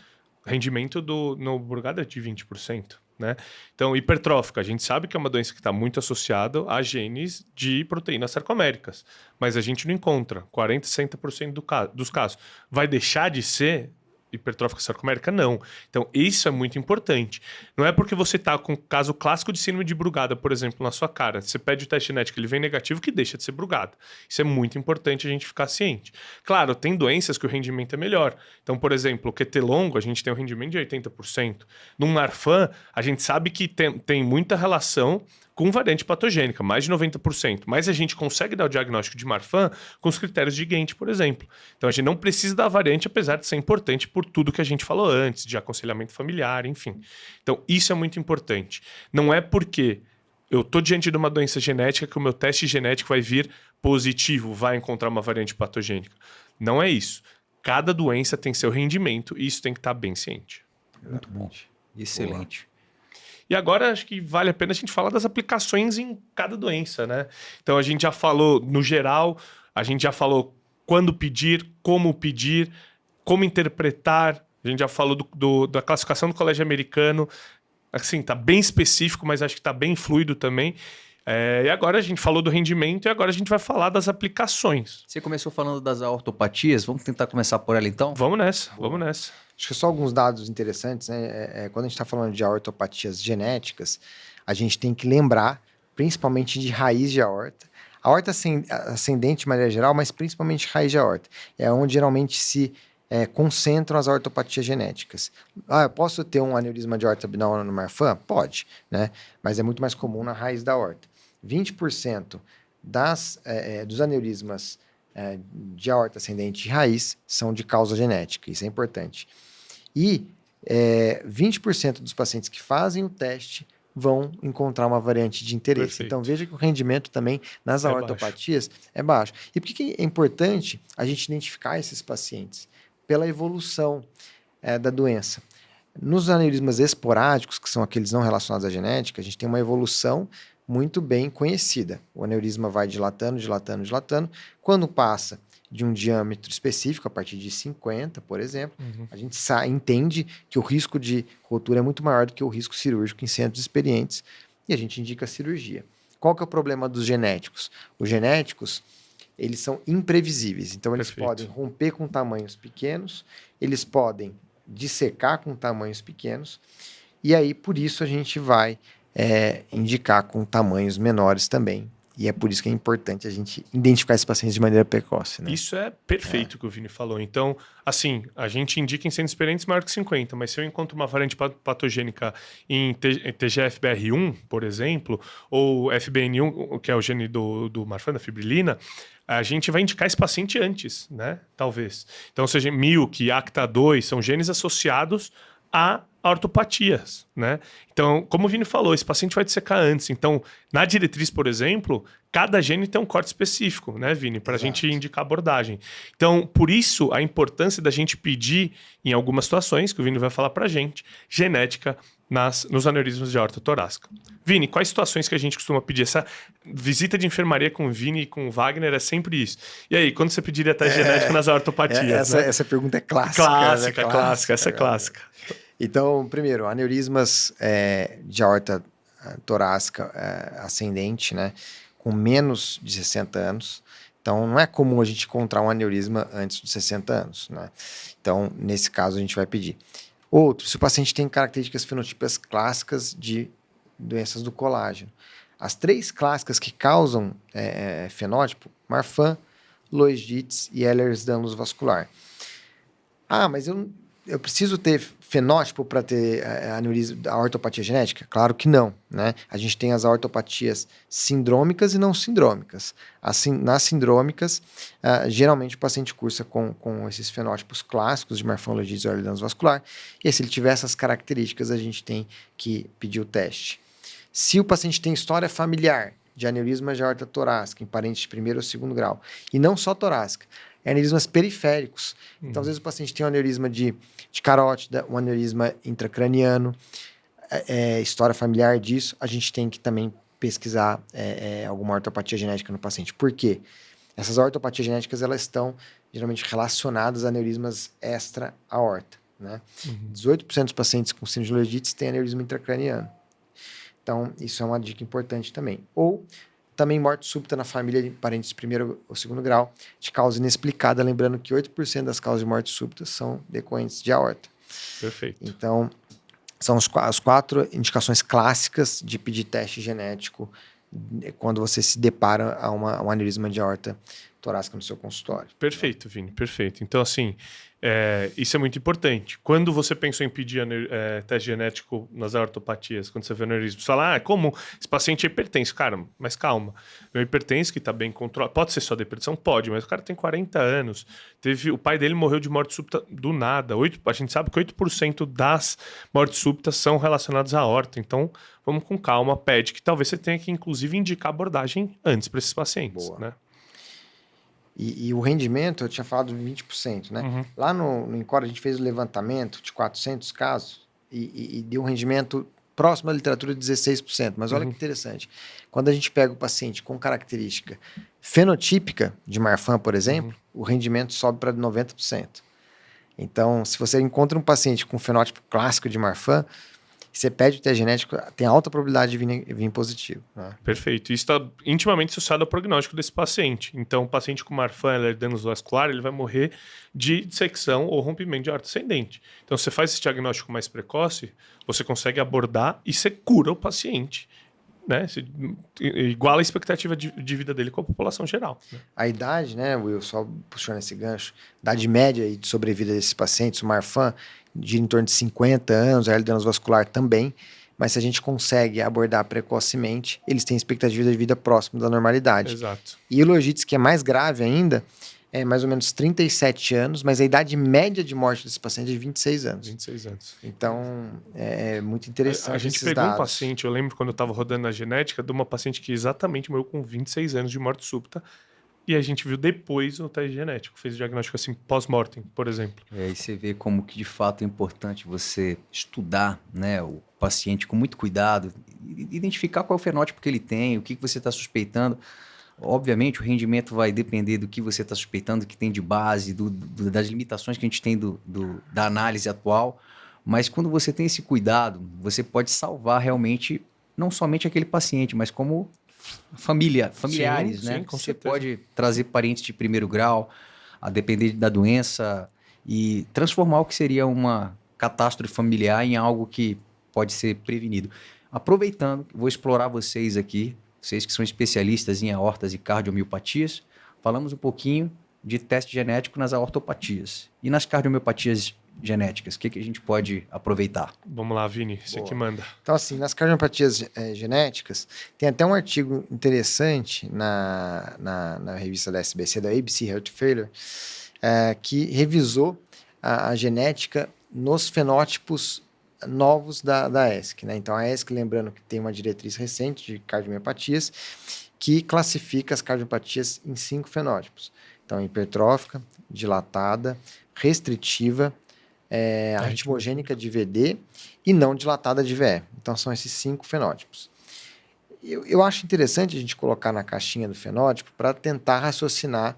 Rendimento no Brugada é de 20%, né? Então, hipertrófica, a gente sabe que é uma doença que está muito associada a genes de proteínas sarcoméricas, mas a gente não encontra 40, 60% dos casos. Vai deixar de ser hipertrófica sarcomérica? Não. Então, isso é muito importante. Não é porque você está com caso clássico de síndrome de Brugada, por exemplo, na sua cara, você pede o teste genético, ele vem negativo, que deixa de ser Brugada. Isso é muito importante a gente ficar ciente. Claro, tem doenças que o rendimento é melhor. Então, por exemplo, o QT longo, a gente tem um rendimento de 80%. No Marfan, a gente sabe que tem muita relação com variante patogênica, mais de 90%. Mas a gente consegue dar o diagnóstico de Marfan com os critérios de Gantt, por exemplo. Então a gente não precisa da variante, apesar de ser importante por tudo que a gente falou antes, de aconselhamento familiar, enfim. Então isso é muito importante. Não é porque eu estou diante de uma doença genética que o meu teste genético vai vir positivo, vai encontrar uma variante patogênica. Não é isso. Cada doença tem seu rendimento e isso tem que estar bem ciente. Muito bom. Excelente. Boa. E agora acho que vale a pena a gente falar das aplicações em cada doença, né? Então a gente já falou no geral, a gente já falou quando pedir, como interpretar, a gente já falou da classificação do colégio americano, assim, tá bem específico, mas acho que tá bem fluido também. E agora a gente falou do rendimento e agora a gente vai falar das aplicações. Você começou falando das ortopatias, vamos tentar começar por ela então? Vamos nessa. Acho que só alguns dados interessantes, né? Quando a gente está falando de aortopatias genéticas, a gente tem que lembrar, principalmente de raiz de aorta. A aorta ascendente, de maneira geral, mas principalmente raiz de aorta. É onde geralmente se concentram as aortopatias genéticas. Eu posso ter um aneurisma de aorta abdominal no Marfan? Pode, né? Mas é muito mais comum na raiz da aorta. 20% dos aneurismas de aorta ascendente de raiz são de causa genética, isso é importante. E 20% dos pacientes que fazem o teste vão encontrar uma variante de interesse. Perfeito. Então veja que o rendimento também nas aortopatias é baixo. E por que é importante a gente identificar esses pacientes? Pela evolução da doença. Nos aneurismas esporádicos, que são aqueles não relacionados à genética, a gente tem uma evolução muito bem conhecida. O aneurisma vai dilatando. Quando passa de um diâmetro específico, a partir de 50, por exemplo, a gente entende que o risco de rotura é muito maior do que o risco cirúrgico em centros experientes e a gente indica a cirurgia. Qual que é o problema dos genéticos? Os genéticos, eles são imprevisíveis. Então, eles podem romper com tamanhos pequenos, eles podem dissecar com tamanhos pequenos e aí, por isso, a gente vai indicar com tamanhos menores também. E é por isso que é importante a gente identificar esses pacientes de maneira precoce, né? Isso é perfeito que o Vini falou. Então, assim, a gente indica em centros experientes maior que 50, mas se eu encontro uma variante patogênica em TGFBR1, por exemplo, ou FBN1, que é o gene do Marfan, da fibrilina, a gente vai indicar esse paciente antes, né? Talvez. Então, seja MILC, ACTA2, são genes associados a ortopatias, né? Então, como o Vini falou, esse paciente vai dissecar antes. Então, na diretriz, por exemplo, cada gene tem um corte específico, né, Vini? Para a gente indicar a abordagem. Então, por isso, a importância da gente pedir, em algumas situações, que o Vini vai falar para a gente, genética nos aneurismas de aorta torácica. Vini, quais situações que a gente costuma pedir? Essa visita de enfermaria com o Vini e com o Wagner é sempre isso. E aí, quando você pediria teste genético nas aortopatias? Essa pergunta é clássica. Clássica, essa é clássica. Então, primeiro, aneurismas de aorta torácica ascendente, né, com menos de 60 anos. Então, não é comum a gente encontrar um aneurisma antes de 60 anos, né? Então, nesse caso, a gente vai pedir. Outro, se o paciente tem características fenotípicas clássicas de doenças do colágeno. As 3 clássicas que causam fenótipo, Marfan, Loeys-Dietz e Ehlers-Danlos vascular. Mas eu preciso ter fenótipo para ter a ortopatia genética? Claro que não, né? A gente tem as ortopatias sindrômicas e não sindrômicas. Nas sindrômicas, geralmente o paciente cursa com esses fenótipos clássicos de marfanologite ou ehlers vascular, e se ele tiver essas características, a gente tem que pedir o teste. Se o paciente tem história familiar de aneurisma de aorta torácica em parentes de primeiro ou segundo grau, e não só torácica, aneurismas periféricos. Então, às vezes o paciente tem um aneurisma de carótida, um aneurisma intracraniano, história familiar disso, a gente tem que também pesquisar alguma ortopatia genética no paciente. Por quê? Essas ortopatias genéticas, elas estão geralmente relacionadas a aneurismas extra-aorta, né? 18% dos pacientes com síndrome de Loeys-Dietz têm aneurisma intracraniano. Então, isso é uma dica importante também. Ou também morte súbita na família de parentes de primeiro ou segundo grau, de causa inexplicada, lembrando que 8% das causas de morte súbita são decorrentes de aorta. Perfeito. Então, são as 4 indicações clássicas de pedir teste genético quando você se depara a um aneurisma de aorta torácica no seu consultório. Perfeito, Vini, perfeito. Então, assim, isso é muito importante. Quando você pensou em pedir teste genético nas ortopatias, quando você vê o aneurisma, você fala, como esse paciente é hipertenso. Cara, mas calma, meu hipertenso que está bem controlado, pode ser só da hipertensão? Pode, mas o cara tem 40 anos, o pai dele morreu de morte súbita do nada. A gente sabe que 8% das mortes súbitas são relacionadas à aorta, então vamos com calma, pede que talvez você tenha que, inclusive, indicar abordagem antes para esses pacientes, Boa. né? E o rendimento, eu tinha falado de 20%, né? Lá no INCOR, a gente fez o levantamento de 400 casos e deu um rendimento próximo à literatura de 16%. Mas olha que interessante. Quando a gente pega o paciente com característica fenotípica de Marfan, por exemplo, o rendimento sobe para 90%. Então, se você encontra um paciente com fenótipo clássico de Marfan, você pede o teste genético, tem alta probabilidade de vir positivo. Né? Perfeito. Isso está intimamente associado ao prognóstico desse paciente. Então, o paciente com Marfan, ehlers vascular, ele vai morrer de dissecção ou rompimento de aorta ascendente. Então, se você faz esse diagnóstico mais precoce, você consegue abordar e você cura o paciente. Né? Você iguala a expectativa de vida dele com a população geral. Né? A idade, né, Will, só puxando esse gancho, idade média de sobrevida desses pacientes, o Marfan, de em torno de 50 anos, a ehlers vascular também, mas se a gente consegue abordar precocemente, eles têm expectativa de vida próxima da normalidade. Exato. E o Loeys-Dietz, que é mais grave ainda, é mais ou menos 37 anos, mas a idade média de morte desse paciente é de 26 anos. 26 anos. Então, é muito interessante. A gente esses pegou dados. um paciente, eu lembro quando eu estava rodando na genética, de uma paciente que exatamente morreu com 26 anos de morte súbita. E a gente viu depois o teste genético, fez o diagnóstico assim, pós-mortem, por exemplo. E aí você vê como que de fato é importante você estudar, né, o paciente com muito cuidado, identificar qual é o fenótipo que ele tem, o que você está suspeitando. Obviamente, o rendimento vai depender do que você está suspeitando, que tem de base, das limitações que a gente tem da análise atual. Mas quando você tem esse cuidado, você pode salvar realmente, não somente aquele paciente, mas como familiares, sim, né? Sim, com você certeza. pode trazer parentes de primeiro grau, a depender da doença, e transformar o que seria uma catástrofe familiar em algo que pode ser prevenido. Aproveitando, vou explorar vocês aqui, vocês que são especialistas em aortas e cardiomiopatias, falamos um pouquinho de teste genético nas aortopatias. E nas cardiomiopatias genéticas, o que a gente pode aproveitar? Vamos lá, Vini, você que manda. Então, assim, nas cardiomiopatias genéticas, tem até um artigo interessante na revista da SBC, da ABC Heart Failure, que revisou a genética nos fenótipos novos da ESC, né? Então, a ESC, lembrando que tem uma diretriz recente de cardiomiopatias que classifica as cardiomiopatias em 5 fenótipos. Então, hipertrófica, dilatada, restritiva, arritmogênica de VD e não dilatada de VE. Então, são esses 5 fenótipos. Eu acho interessante a gente colocar na caixinha do fenótipo para tentar raciocinar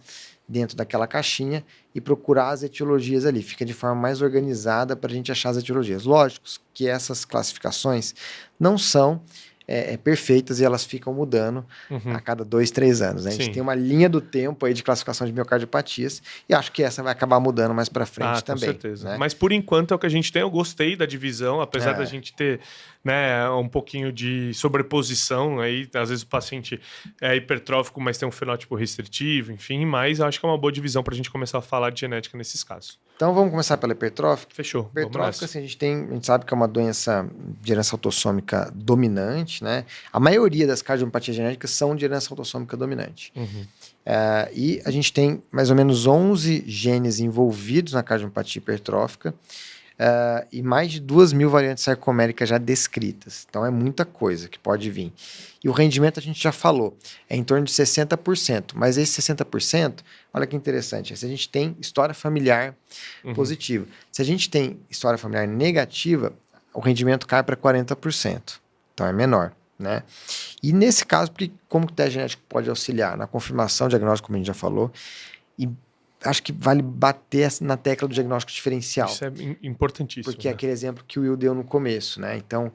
dentro daquela caixinha e procurar as etiologias ali. Fica de forma mais organizada para a gente achar as etiologias. Lógico que essas classificações não são perfeitas e elas ficam mudando a cada 2, 3 anos. Né? A gente tem uma linha do tempo aí de classificação de miocardiopatias e acho que essa vai acabar mudando mais para frente também. Com certeza. Né? Mas por enquanto é o que a gente tem. Eu gostei da divisão, apesar da gente ter, né, um pouquinho de sobreposição. Aí, às vezes o paciente é hipertrófico, mas tem um fenótipo restritivo, enfim. Mas eu acho que é uma boa divisão para a gente começar a falar de genética nesses casos. Então vamos começar pela hipertrófica. Fechou. Vamos Hipertrófica, nessa. assim, a gente sabe que é uma doença de herança autossômica dominante, né? A maioria das cardiomiopatias genéticas são de herança autossômica dominante. Uhum. E a gente tem mais ou menos 11 genes envolvidos na cardiomiopatia hipertrófica e mais de 2.000 variantes sarcoméricas já descritas. Então é muita coisa que pode vir. E o rendimento a gente já falou, é em torno de 60%. Mas esse 60%, olha que interessante, se a gente tem história familiar positiva. Se a gente tem história familiar negativa, o rendimento cai para 40%. Então é menor, né? E nesse caso, como que o teste genético pode auxiliar? Na confirmação diagnóstica, como a gente já falou, e acho que vale bater na tecla do diagnóstico diferencial. Isso é importantíssimo. Porque é aquele exemplo que o Will deu no começo, né? Então,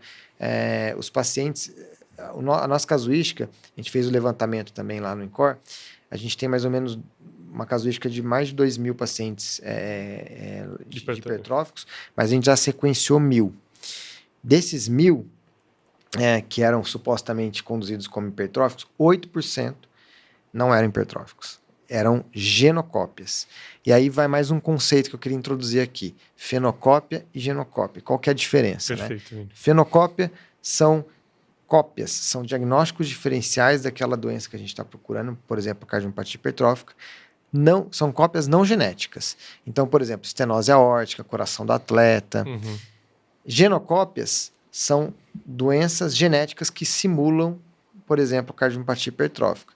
os pacientes... A nossa casuística, a gente fez o levantamento também lá no INCOR, a gente tem mais ou menos uma casuística de mais de 2.000 pacientes de hipertróficos, mas a gente já sequenciou 1.000. Desses 1.000, que eram supostamente conduzidos como hipertróficos, 8% não eram hipertróficos. Eram genocópias. E aí vai mais um conceito que eu queria introduzir aqui. Fenocópia e genocópia. Qual que é a diferença? Perfeito. Né? Fenocópia são cópias, são diagnósticos diferenciais daquela doença que a gente está procurando, por exemplo, cardiomiopatía hipertrófica. Não, são cópias não genéticas. Então, por exemplo, estenose aórtica, coração do atleta. Genocópias são doenças genéticas que simulam, por exemplo, cardiomiopatía hipertrófica.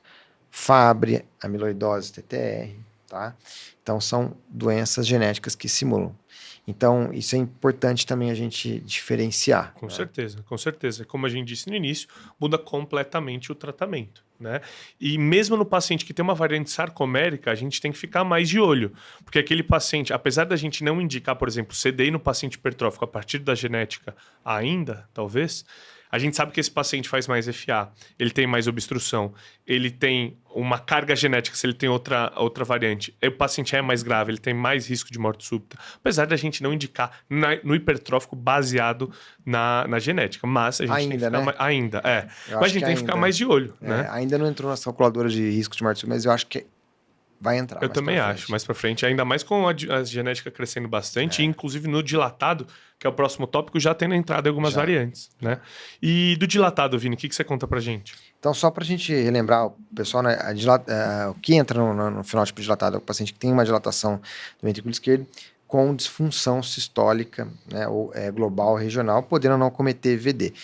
Fabry, amiloidose, TTR, tá? Então, são doenças genéticas que simulam. Então, isso é importante também a gente diferenciar. Com certeza, com certeza. Como a gente disse no início, muda completamente o tratamento, né? E mesmo no paciente que tem uma variante sarcomérica, a gente tem que ficar mais de olho. Porque aquele paciente, apesar da gente não indicar, por exemplo, CDI no paciente hipertrófico a partir da genética ainda, talvez... A gente sabe que esse paciente faz mais FA, ele tem mais obstrução, ele tem uma carga genética, se ele tem outra variante, o paciente é mais grave, ele tem mais risco de morte súbita, apesar da gente não indicar no hipertrófico baseado na genética, mas a gente ainda, tem que ficar né? Ainda. Mas a gente tem que ficar mais de olho, né? Ainda não entrou nas calculadoras de risco de morte súbita, mas eu acho que vai entrar. Eu também acho, mais pra frente, ainda mais com a genética crescendo bastante, e inclusive no dilatado, que é o próximo tópico, já tem na entrada algumas variantes, né? E do dilatado, Vini, o que você conta pra gente? Então, só pra gente relembrar o pessoal, né, o que entra no fenótipo dilatado é o paciente que tem uma dilatação do ventrículo esquerdo com disfunção sistólica, né, ou global regional, podendo não cometer VD.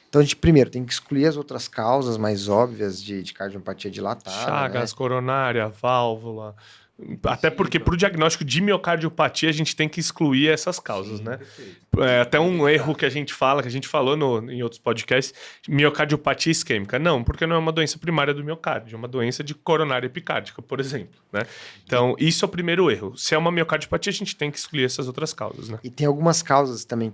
Então, a gente primeiro tem que excluir as outras causas mais óbvias de cardiomiopatía dilatada. Chagas, né? coronária, válvula. Até porque para o diagnóstico de miocardiopatia a gente tem que excluir essas causas, né? Até um erro que a gente falou em outros podcasts, miocardiopatia isquêmica. Não, porque não é uma doença primária do miocárdio, é uma doença de coronária epicárdica, por exemplo, né? Então, isso é o primeiro erro. Se é uma miocardiopatia, a gente tem que excluir essas outras causas, né? E tem algumas causas também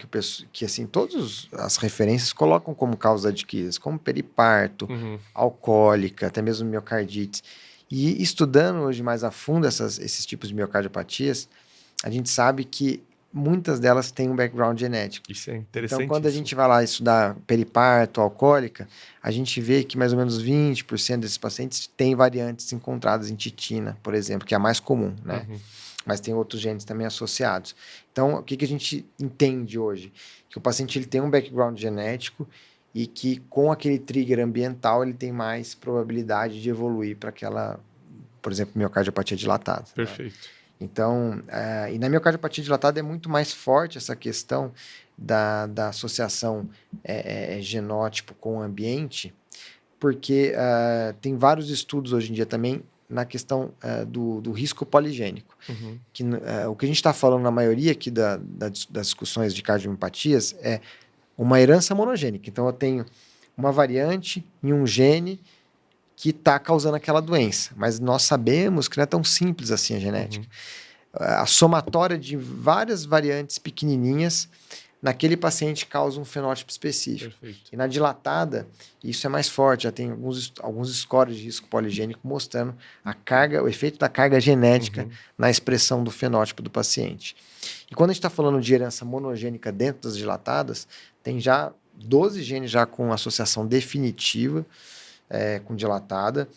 que assim, todas as referências colocam como causas adquiridas, como periparto, alcoólica, até mesmo miocardite. E estudando hoje mais a fundo esses tipos de miocardiopatias, a gente sabe que muitas delas têm um background genético. Isso é interessante. Então, quando a gente vai lá estudar periparto, alcoólica, a gente vê que mais ou menos 20% desses pacientes têm variantes encontradas em titina, por exemplo, que é a mais comum, né? Mas tem outros genes também associados. Então, o que a gente entende hoje? Que o paciente ele tem um background genético e que com aquele trigger ambiental ele tem mais probabilidade de evoluir para aquela, por exemplo, miocardiopatia dilatada. Perfeito. Né? Então, e na miocardiopatia dilatada é muito mais forte essa questão da associação genótipo com o ambiente, porque tem vários estudos hoje em dia também na questão do risco poligênico. Que, o que a gente está falando na maioria aqui das discussões de cardiomiopatias é uma herança monogênica. Então, eu tenho uma variante em um gene que está causando aquela doença. Mas nós sabemos que não é tão simples assim a genética. A somatória de várias variantes pequenininhas naquele paciente causa um fenótipo específico. Perfeito. E na dilatada, isso é mais forte. Já tem alguns scores de risco poligênico mostrando o efeito da carga genética na expressão do fenótipo do paciente. E quando a gente está falando de herança monogênica dentro das dilatadas, tem já 12 genes já com associação definitiva com dilatada.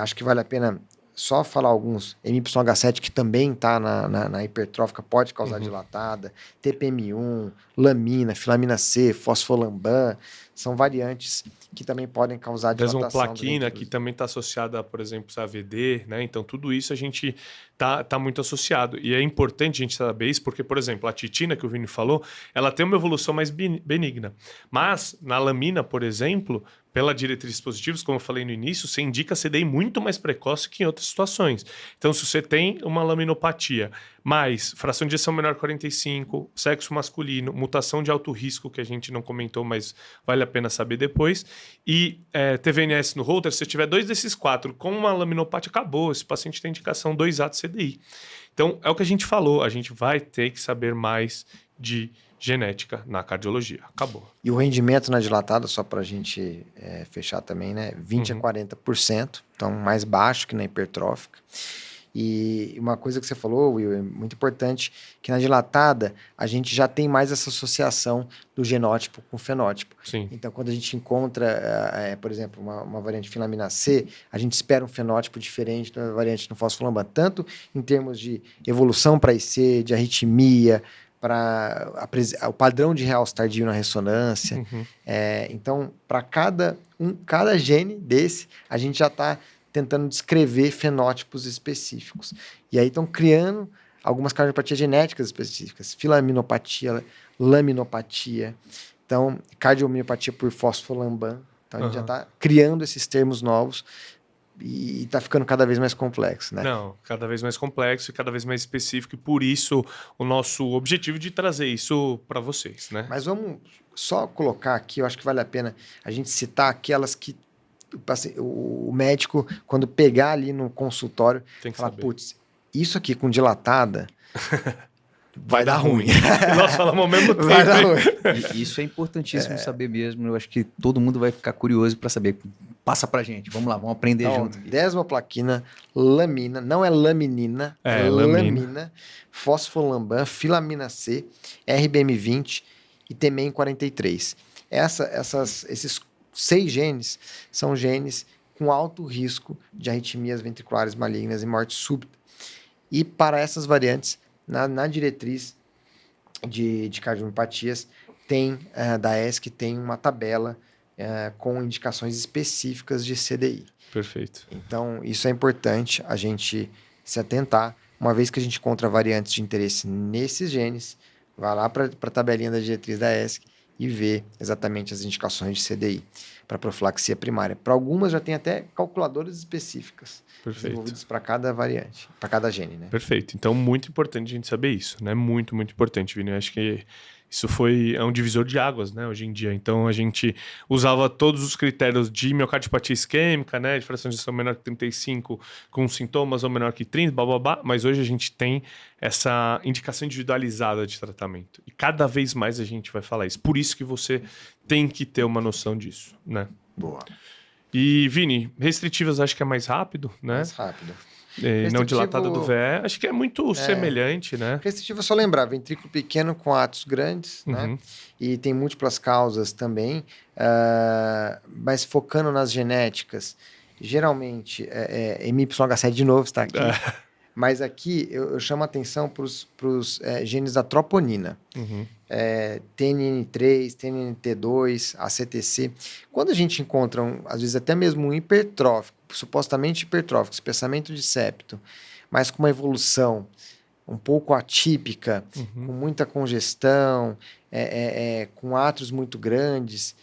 Acho que vale a pena só falar alguns, MYH7 que também está na hipertrófica, pode causar dilatada, TPM1, lamina, filamina C, fosfolamban, são variantes que também podem causar dilatação. Desmoplaquina, que também está associada, por exemplo, a AVD, né? Então, tudo isso a gente tá muito associado. E é importante a gente saber isso, porque, por exemplo, a titina, que o Vini falou, ela tem uma evolução mais benigna. Mas, na lamina, por exemplo, pela diretrizes positivas, como eu falei no início, você indica CDI muito mais precoce que em outras situações. Então, se você tem uma laminopatia, mais fração de ejeção menor que 45, sexo masculino, mutação de alto risco, que a gente não comentou, mas vale a pena saber depois, e TVNS no holter, se você tiver 2 desses 4 com uma laminopatia, acabou. Esse paciente tem indicação 2A de CDI. Então, é o que a gente falou, a gente vai ter que saber mais de genética na cardiologia. Acabou. E o rendimento na dilatada, só para a gente fechar também, né? 20 a 40%, então mais baixo que na hipertrófica. E uma coisa que você falou, Will, é muito importante, que na dilatada a gente já tem mais essa associação do genótipo com o fenótipo. Sim. Então, quando a gente encontra, por exemplo, uma variante filamina C, a gente espera um fenótipo diferente da variante no fosfolamban, tanto em termos de evolução para IC, de arritmia, para o padrão de realce tardio na ressonância. Então, para cada gene desse, a gente já está tentando descrever fenótipos específicos. E aí estão criando algumas cardiopatias genéticas específicas, filaminopatia, laminopatia, então cardiomiopatia por fosfolamban. Então a gente já está criando esses termos novos e está ficando cada vez mais complexo, né? Não, cada vez mais complexo e cada vez mais específico, e por isso o nosso objetivo de trazer isso para vocês, né? Mas vamos só colocar aqui, eu acho que vale a pena a gente citar aquelas que o médico, quando pegar ali no consultório, tem que falar, saber. putz, isso aqui com dilatada vai dar ruim. Nós falamos ao mesmo tempo. Vai dar ruim. E isso é importantíssimo saber mesmo. Eu acho que todo mundo vai ficar curioso para saber. Passa pra gente. Vamos lá, vamos aprender Então, junto. desmoplaquina, lamina, não é laminina, lamina, fosfolamban, filamina C, RBM20 e TMEM43. Esses 6 genes são genes com alto risco de arritmias ventriculares malignas e morte súbita. E para essas variantes, na diretriz de cardiomiopatias, da ESC tem uma tabela com indicações específicas de CDI. Perfeito. Então, isso é importante a gente se atentar. Uma vez que a gente encontra variantes de interesse nesses genes, vai lá para a tabelinha da diretriz da ESC e vê exatamente as indicações de CDI para profilaxia primária. Para algumas já tem até calculadoras específicas desenvolvidas para cada variante, para cada gene, né? Perfeito. Então, muito importante a gente saber isso, né? Muito, muito importante, Vini. Eu acho que isso é um divisor de águas, né, hoje em dia. Então, a gente usava todos os critérios de miocardiopatia isquêmica, né, de fração de ejeção menor que 35, com sintomas ou menor que 30, blá, mas hoje a gente tem essa indicação individualizada de tratamento. E cada vez mais a gente vai falar isso. Por isso que você tem que ter uma noção disso, né? Boa. E, Vini, restritivas acho que é mais rápido, né? Mais rápido. Não dilatada do VE, acho que é muito semelhante, né? Restritivo é só lembrar, ventrículo pequeno com atos grandes, né? E tem múltiplas causas também, mas focando nas genéticas, geralmente, MYH7 de novo está aqui, mas aqui eu chamo a atenção para os genes da troponina. TNN3, TNNT2, ACTC. Quando a gente encontra, às vezes até mesmo um hipertrófico, supostamente hipertrófico, espessamento de septo, mas com uma evolução um pouco atípica, com muita congestão, com átrios muito grandes,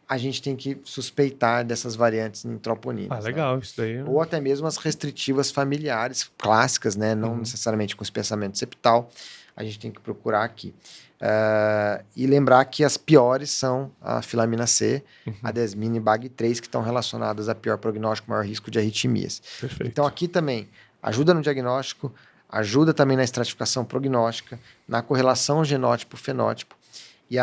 a gente tem que suspeitar dessas variantes em troponinas. Ah, legal, né? Isso daí. Ou até mesmo as restritivas familiares clássicas, né? Não necessariamente com espessamento septal, a gente tem que procurar aqui. E lembrar que as piores são a filamina C, a desmina e BAG3, que estão relacionadas a pior prognóstico, maior risco de arritmias. Perfeito. Então aqui também ajuda no diagnóstico, ajuda também na estratificação prognóstica, na correlação genótipo-fenótipo, e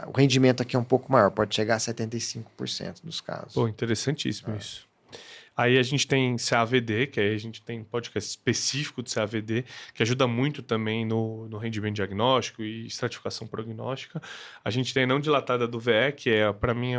o rendimento aqui é um pouco maior, pode chegar a 75% dos casos. Pô, interessantíssimo isso. Aí a gente tem CAVD, que aí a gente tem podcast específico de CAVD, que ajuda muito também no rendimento diagnóstico e estratificação prognóstica. A gente tem a não dilatada do VE, que para mim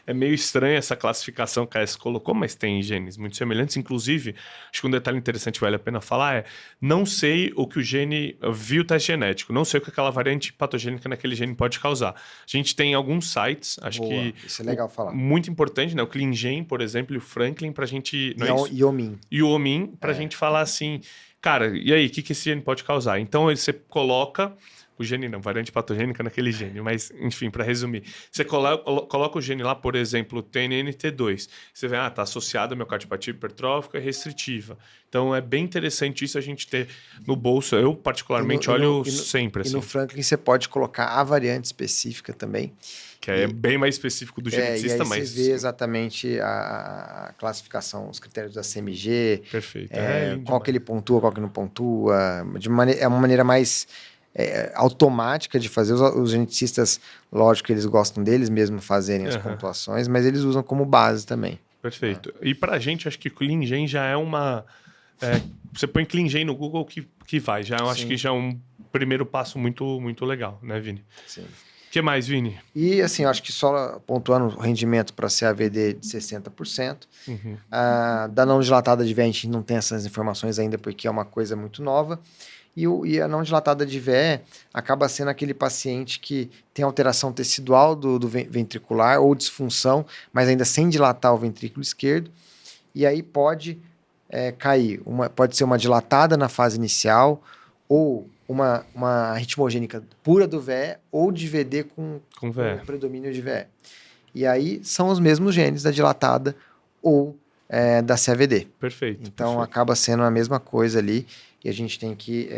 é meio estranha essa classificação que a S colocou, mas tem genes muito semelhantes. Inclusive, acho que um detalhe interessante vale a pena falar não sei o que o gene viu o teste genético, não sei o que aquela variante patogênica naquele gene pode causar. A gente tem alguns sites, acho Boa, que isso é legal falar. muito importante, né? O CleanGen, por exemplo, e o Franklin, pra gente... E o OMIN. E o OMIN, pra gente falar assim, cara, e aí, o que esse gene pode causar? Então, você coloca o gene, não, variante patogênica naquele gene, mas, enfim, para resumir, você coloca o gene lá, por exemplo, TNNT2, você vê, tá associado a miocardiopatia hipertrófica e restritiva. Então, é bem interessante isso a gente ter no bolso. Eu, particularmente, olho sempre. E no Franklin, você pode colocar a variante específica também. Que é bem mais específico do geneticista, e aí mas... você vê exatamente a classificação, os critérios da CMG. Perfeito. Qual que ele pontua, qual que não pontua. É uma maneira mais automática de fazer. Os geneticistas, lógico que eles gostam deles mesmo fazerem as pontuações, mas eles usam como base também. Perfeito. E pra gente, acho que o CleanGen já é uma... você põe CleanGen no Google que vai. Já, eu acho que já é um primeiro passo muito, muito legal, né, Vini? Sim. O que mais, Vini? E, assim, eu acho que só pontuando o rendimento para CAVD de 60%. Da não dilatada de VE, a gente não tem essas informações ainda, porque é uma coisa muito nova. E a não dilatada de VE acaba sendo aquele paciente que tem alteração tecidual do ventricular ou disfunção, mas ainda sem dilatar o ventrículo esquerdo. E aí pode cair. Pode ser uma dilatada na fase inicial ou uma arritmogênica pura do VE ou de VD com predomínio de VE. E aí são os mesmos genes da dilatada ou da CAVD. Perfeito. Então acaba sendo a mesma coisa ali e a gente tem que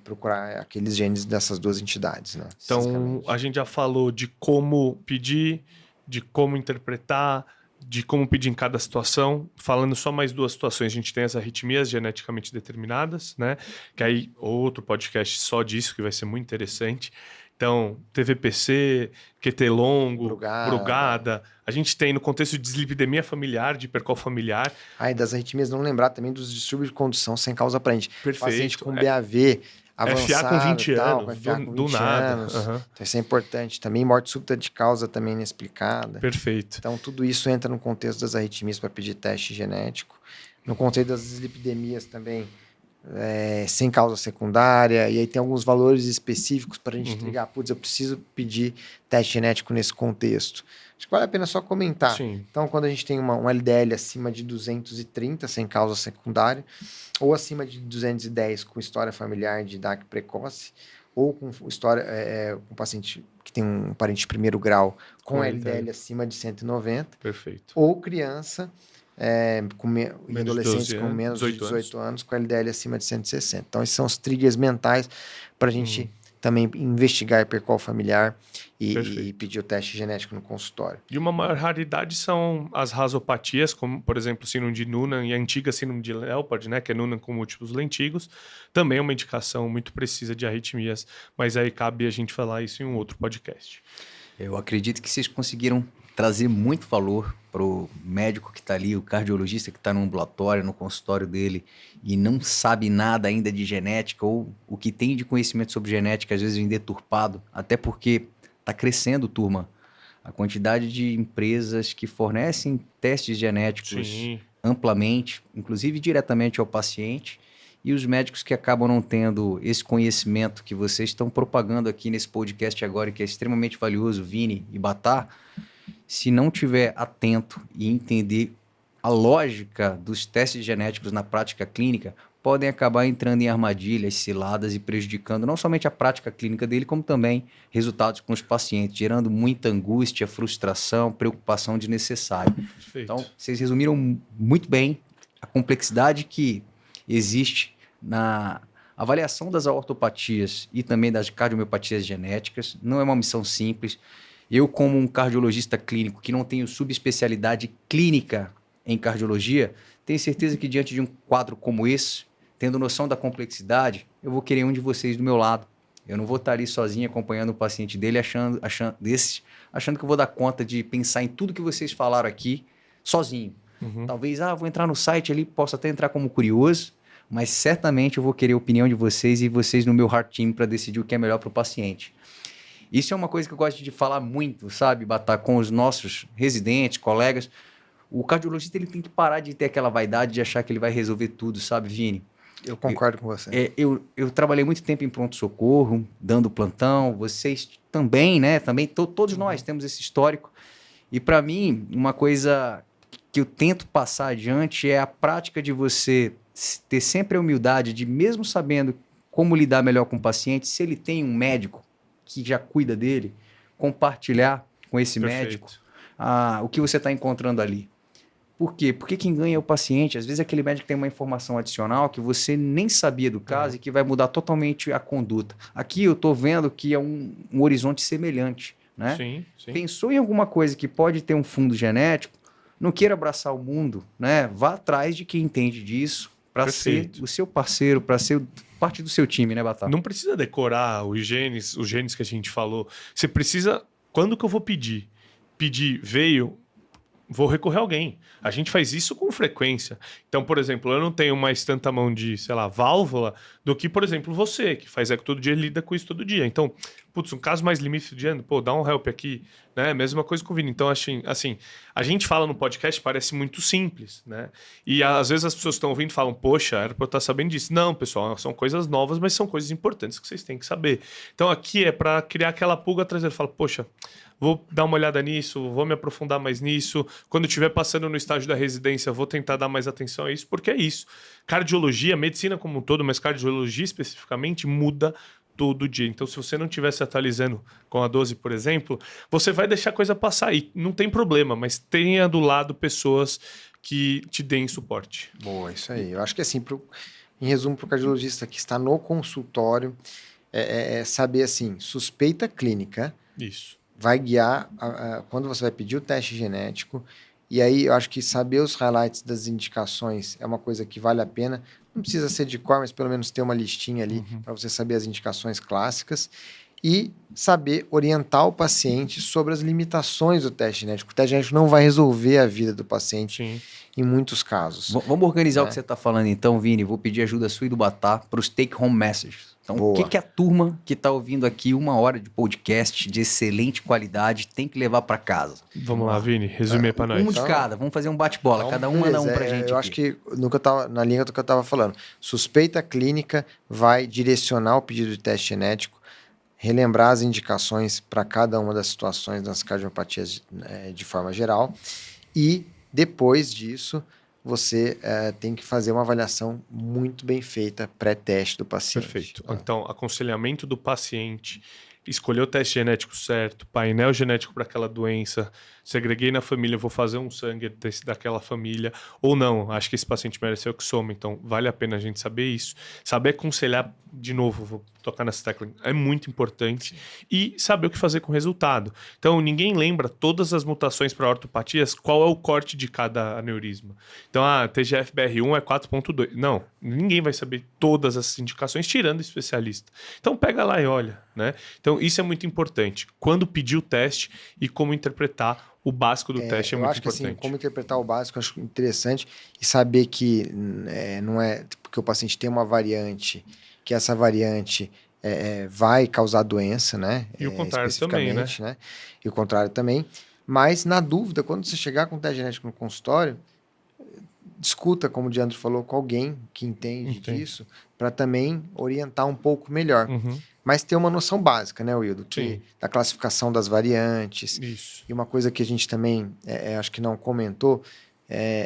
procurar aqueles genes dessas duas entidades. Né? Então a gente já falou de como pedir, de como interpretar, de como pedir em cada situação. Falando só mais duas situações, a gente tem as arritmias geneticamente determinadas, né? Que aí outro podcast só disso, que vai ser muito interessante. Então, TVPC, QT longo, Brugada. A gente tem no contexto de dislipidemia familiar, de hipercol familiar. E das arritmias, não lembrar também dos distúrbios de condução sem causa aparente. Perfeito. Paciente com BAV avançado, FA com 20 tal, anos, FA com 20 do nada. anos. Então isso é importante. Também morte súbita de causa também inexplicada. Perfeito. Então tudo isso entra no contexto das arritmias para pedir teste genético. No contexto das dislipidemias também, sem causa secundária. E aí tem alguns valores específicos para a gente ligar. Putz, eu preciso pedir teste genético nesse contexto. Acho que vale a pena só comentar. Sim. Então, quando a gente tem um LDL acima de 230 sem causa secundária, ou acima de 210 com história familiar de DAC precoce, ou com história com paciente que tem um parente de primeiro grau com LDL acima de 190. Perfeito. Ou criança em adolescentes com menos de 18 anos com LDL acima de 160. Então, esses são os triggers mentais para a gente também investigar hipercol familiar e pedir o teste genético no consultório. E uma maior raridade são as rasopatias, como, por exemplo, síndrome de Noonan e a antiga síndrome de Leopard, né, que é Noonan com múltiplos lentigos. Também é uma indicação muito precisa de arritmias, mas aí cabe a gente falar isso em um outro podcast. Eu acredito que vocês conseguiram trazer muito valor para o médico que está ali, o cardiologista que está no ambulatório, no consultório dele e não sabe nada ainda de genética ou o que tem de conhecimento sobre genética às vezes vem deturpado, até porque está crescendo, turma, a quantidade de empresas que fornecem testes genéticos amplamente, inclusive diretamente ao paciente, e os médicos que acabam não tendo esse conhecimento que vocês estão propagando aqui nesse podcast agora, que é extremamente valioso, Vini e Batá, se não tiver atento e entender a lógica dos testes genéticos na prática clínica, podem acabar entrando em armadilhas, ciladas e prejudicando não somente a prática clínica dele, como também resultados com os pacientes, gerando muita angústia, frustração, preocupação desnecessária. Perfeito. Então, vocês resumiram muito bem a complexidade que existe na avaliação das ortopatias e também das cardiomiopatias genéticas. Não é uma missão simples. Eu, como um cardiologista clínico que não tenho subespecialidade clínica em cardiologia, tenho certeza que diante de um quadro como esse, tendo noção da complexidade, eu vou querer um de vocês do meu lado. Eu não vou estar ali sozinho acompanhando o paciente dele, achando que eu vou dar conta de pensar em tudo que vocês falaram aqui sozinho. Talvez, vou entrar no site ali, posso até entrar como curioso, mas certamente eu vou querer a opinião de vocês e vocês no meu heart team para decidir o que é melhor para o paciente. Isso é uma coisa que eu gosto de falar muito, sabe, Batá, com os nossos residentes, colegas. O cardiologista ele tem que parar de ter aquela vaidade de achar que ele vai resolver tudo, sabe, Vini? Eu concordo com você. Eu trabalhei muito tempo em pronto-socorro, dando plantão, vocês também, né? Todos nós temos esse histórico. E para mim, uma coisa que eu tento passar adiante é a prática de você ter sempre a humildade de, mesmo sabendo como lidar melhor com o paciente, se ele tem um médico que já cuida dele, compartilhar com esse médico o que você está encontrando ali. Por quê? Porque quem ganha é o paciente. Às vezes aquele médico tem uma informação adicional que você nem sabia do caso e que vai mudar totalmente a conduta. Aqui eu estou vendo que é um horizonte semelhante, né? Sim. Pensou em alguma coisa que pode ter um fundo genético, não queira abraçar o mundo, né? Vá atrás de quem entende disso para ser o seu parceiro, para ser parte do seu time, né, Batata? Não precisa decorar os genes que a gente falou. Você precisa... Quando que eu vou pedir? Pedir veio... Vou recorrer a alguém. A gente faz isso com frequência. Então, por exemplo, eu não tenho mais tanta mão de, sei lá, válvula do que, por exemplo, você, que faz eco todo dia e lida com isso todo dia. Então, um caso mais limite de ano, dá um help aqui, né? Mesma coisa com o Vini. Então, assim, a gente fala no podcast, parece muito simples, né? E às vezes as pessoas estão ouvindo e falam, poxa, era pra eu estar sabendo disso. Não, pessoal, são coisas novas, mas são coisas importantes que vocês têm que saber. Então, aqui é para criar aquela pulga traseira. Fala, poxa, vou dar uma olhada nisso, vou me aprofundar mais nisso. Quando eu estiver passando no estágio da residência, vou tentar dar mais atenção a isso, porque é isso. Cardiologia, medicina como um todo, mas cardiologia especificamente, muda todo dia. Então, se você não estiver se atualizando com a 12, por exemplo, você vai deixar a coisa passar. E não tem problema, mas tenha do lado pessoas que te deem suporte. Boa, isso aí. Eu acho que assim, em resumo, para o cardiologista que está no consultório, saber assim, suspeita clínica. Isso. Vai guiar quando você vai pedir o teste genético. E aí, eu acho que saber os highlights das indicações é uma coisa que vale a pena. Não precisa ser de cor, mas pelo menos ter uma listinha ali para você saber as indicações clássicas. E saber orientar o paciente sobre as limitações do teste genético. O teste genético não vai resolver a vida do paciente em muitos casos. Vamos organizar o que você está falando então, Vini. Vou pedir ajuda sua e do Batá para os take-home messages. Então, o que a turma que está ouvindo aqui 1 hora de podcast de excelente qualidade tem que levar para casa? Vamos lá, Vini, resumir para nós. Um de cada, vamos fazer um bate-bola, cada um manda um para a gente. Eu acho que na linha do que eu estava falando, suspeita clínica vai direcionar o pedido de teste genético, relembrar as indicações para cada uma das situações das cardiopatias de forma geral e depois disso você tem que fazer uma avaliação muito bem feita pré-teste do paciente. Perfeito. Então, aconselhamento do paciente, escolher o teste genético certo, painel genético para aquela doença, segreguei na família, vou fazer um sangue daquela família, ou não, acho que esse paciente merece oxoma, então vale a pena a gente saber isso. Saber aconselhar, de novo, vou tocar nessa tecla, é muito importante. E saber o que fazer com o resultado. Então, ninguém lembra todas as mutações para ortopatias, qual é o corte de cada aneurisma. Então, TGF-BR1 é 4.2. Não, ninguém vai saber todas as indicações, tirando o especialista. Então, pega lá e olha, né? Então, isso é muito importante. Quando pedir o teste e como interpretar o básico do teste é muito importante. Eu acho que assim, como interpretar o básico, eu acho interessante e saber que não é porque o paciente tem uma variante, que essa variante vai causar doença, né? E o contrário também, né? E o contrário também. Mas, na dúvida, quando você chegar com o teste genético no consultório, discuta, como o Diandro falou, com alguém que entende disso, para também orientar um pouco melhor. Mas ter uma noção básica, né, Wildo? Da classificação das variantes. Isso. E uma coisa que a gente também, acho que não comentou,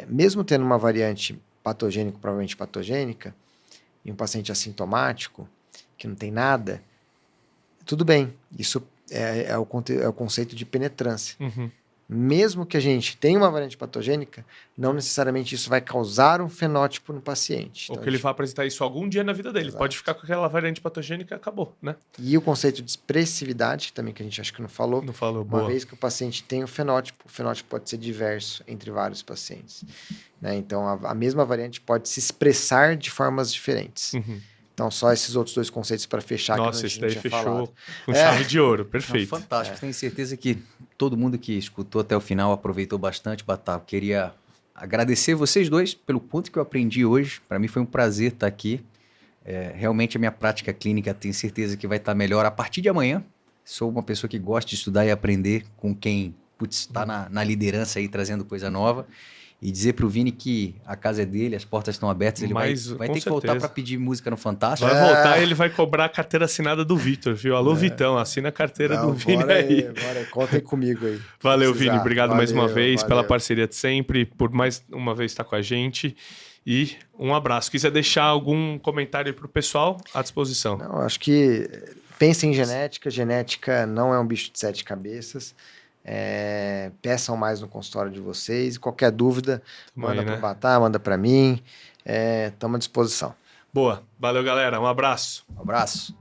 mesmo tendo uma variante patogênica, provavelmente patogênica, e um paciente assintomático, que não tem nada, tudo bem. Isso é o conceito de penetrância. Mesmo que a gente tenha uma variante patogênica, não necessariamente isso vai causar um fenótipo no paciente. Ou que ele vai apresentar isso algum dia na vida dele. Exato. Pode ficar com aquela variante patogênica e acabou, né? E o conceito de expressividade, também que a gente acha que não falou. Não falou, uma vez que o paciente tem o fenótipo pode ser diverso entre vários pacientes. Né? Então, a mesma variante pode se expressar de formas diferentes. Então, só esses outros 2 conceitos para fechar. Nossa, que esse daí fechou falado. com chave de ouro, perfeito. Não, fantástico, tenho certeza que todo mundo que escutou até o final aproveitou bastante, Batá. Queria agradecer vocês dois pelo quanto que eu aprendi hoje. Para mim foi um prazer estar aqui. Realmente a minha prática clínica tenho certeza que vai estar melhor a partir de amanhã. Sou uma pessoa que gosta de estudar e aprender com quem está na liderança aí, trazendo coisa nova. E dizer pro Vini que a casa é dele, as portas estão abertas, ele vai ter que voltar para pedir música no Fantástico. Vai voltar e ele vai cobrar a carteira assinada do Vitor, viu? Alô, Vitão, assina a carteira do Vini aí. Bora, contem comigo aí. Valeu, Vini, obrigado mais uma vez pela parceria de sempre, por mais uma vez estar com a gente. E um abraço. Quiser deixar algum comentário para o pessoal, à disposição. Não, acho que pensem em genética. Genética não é um bicho de 7 cabeças. Peçam mais no consultório de vocês. Qualquer dúvida, manda para o Batá, manda para mim. Estamos à disposição. Boa. Valeu, galera. Um abraço. Um abraço.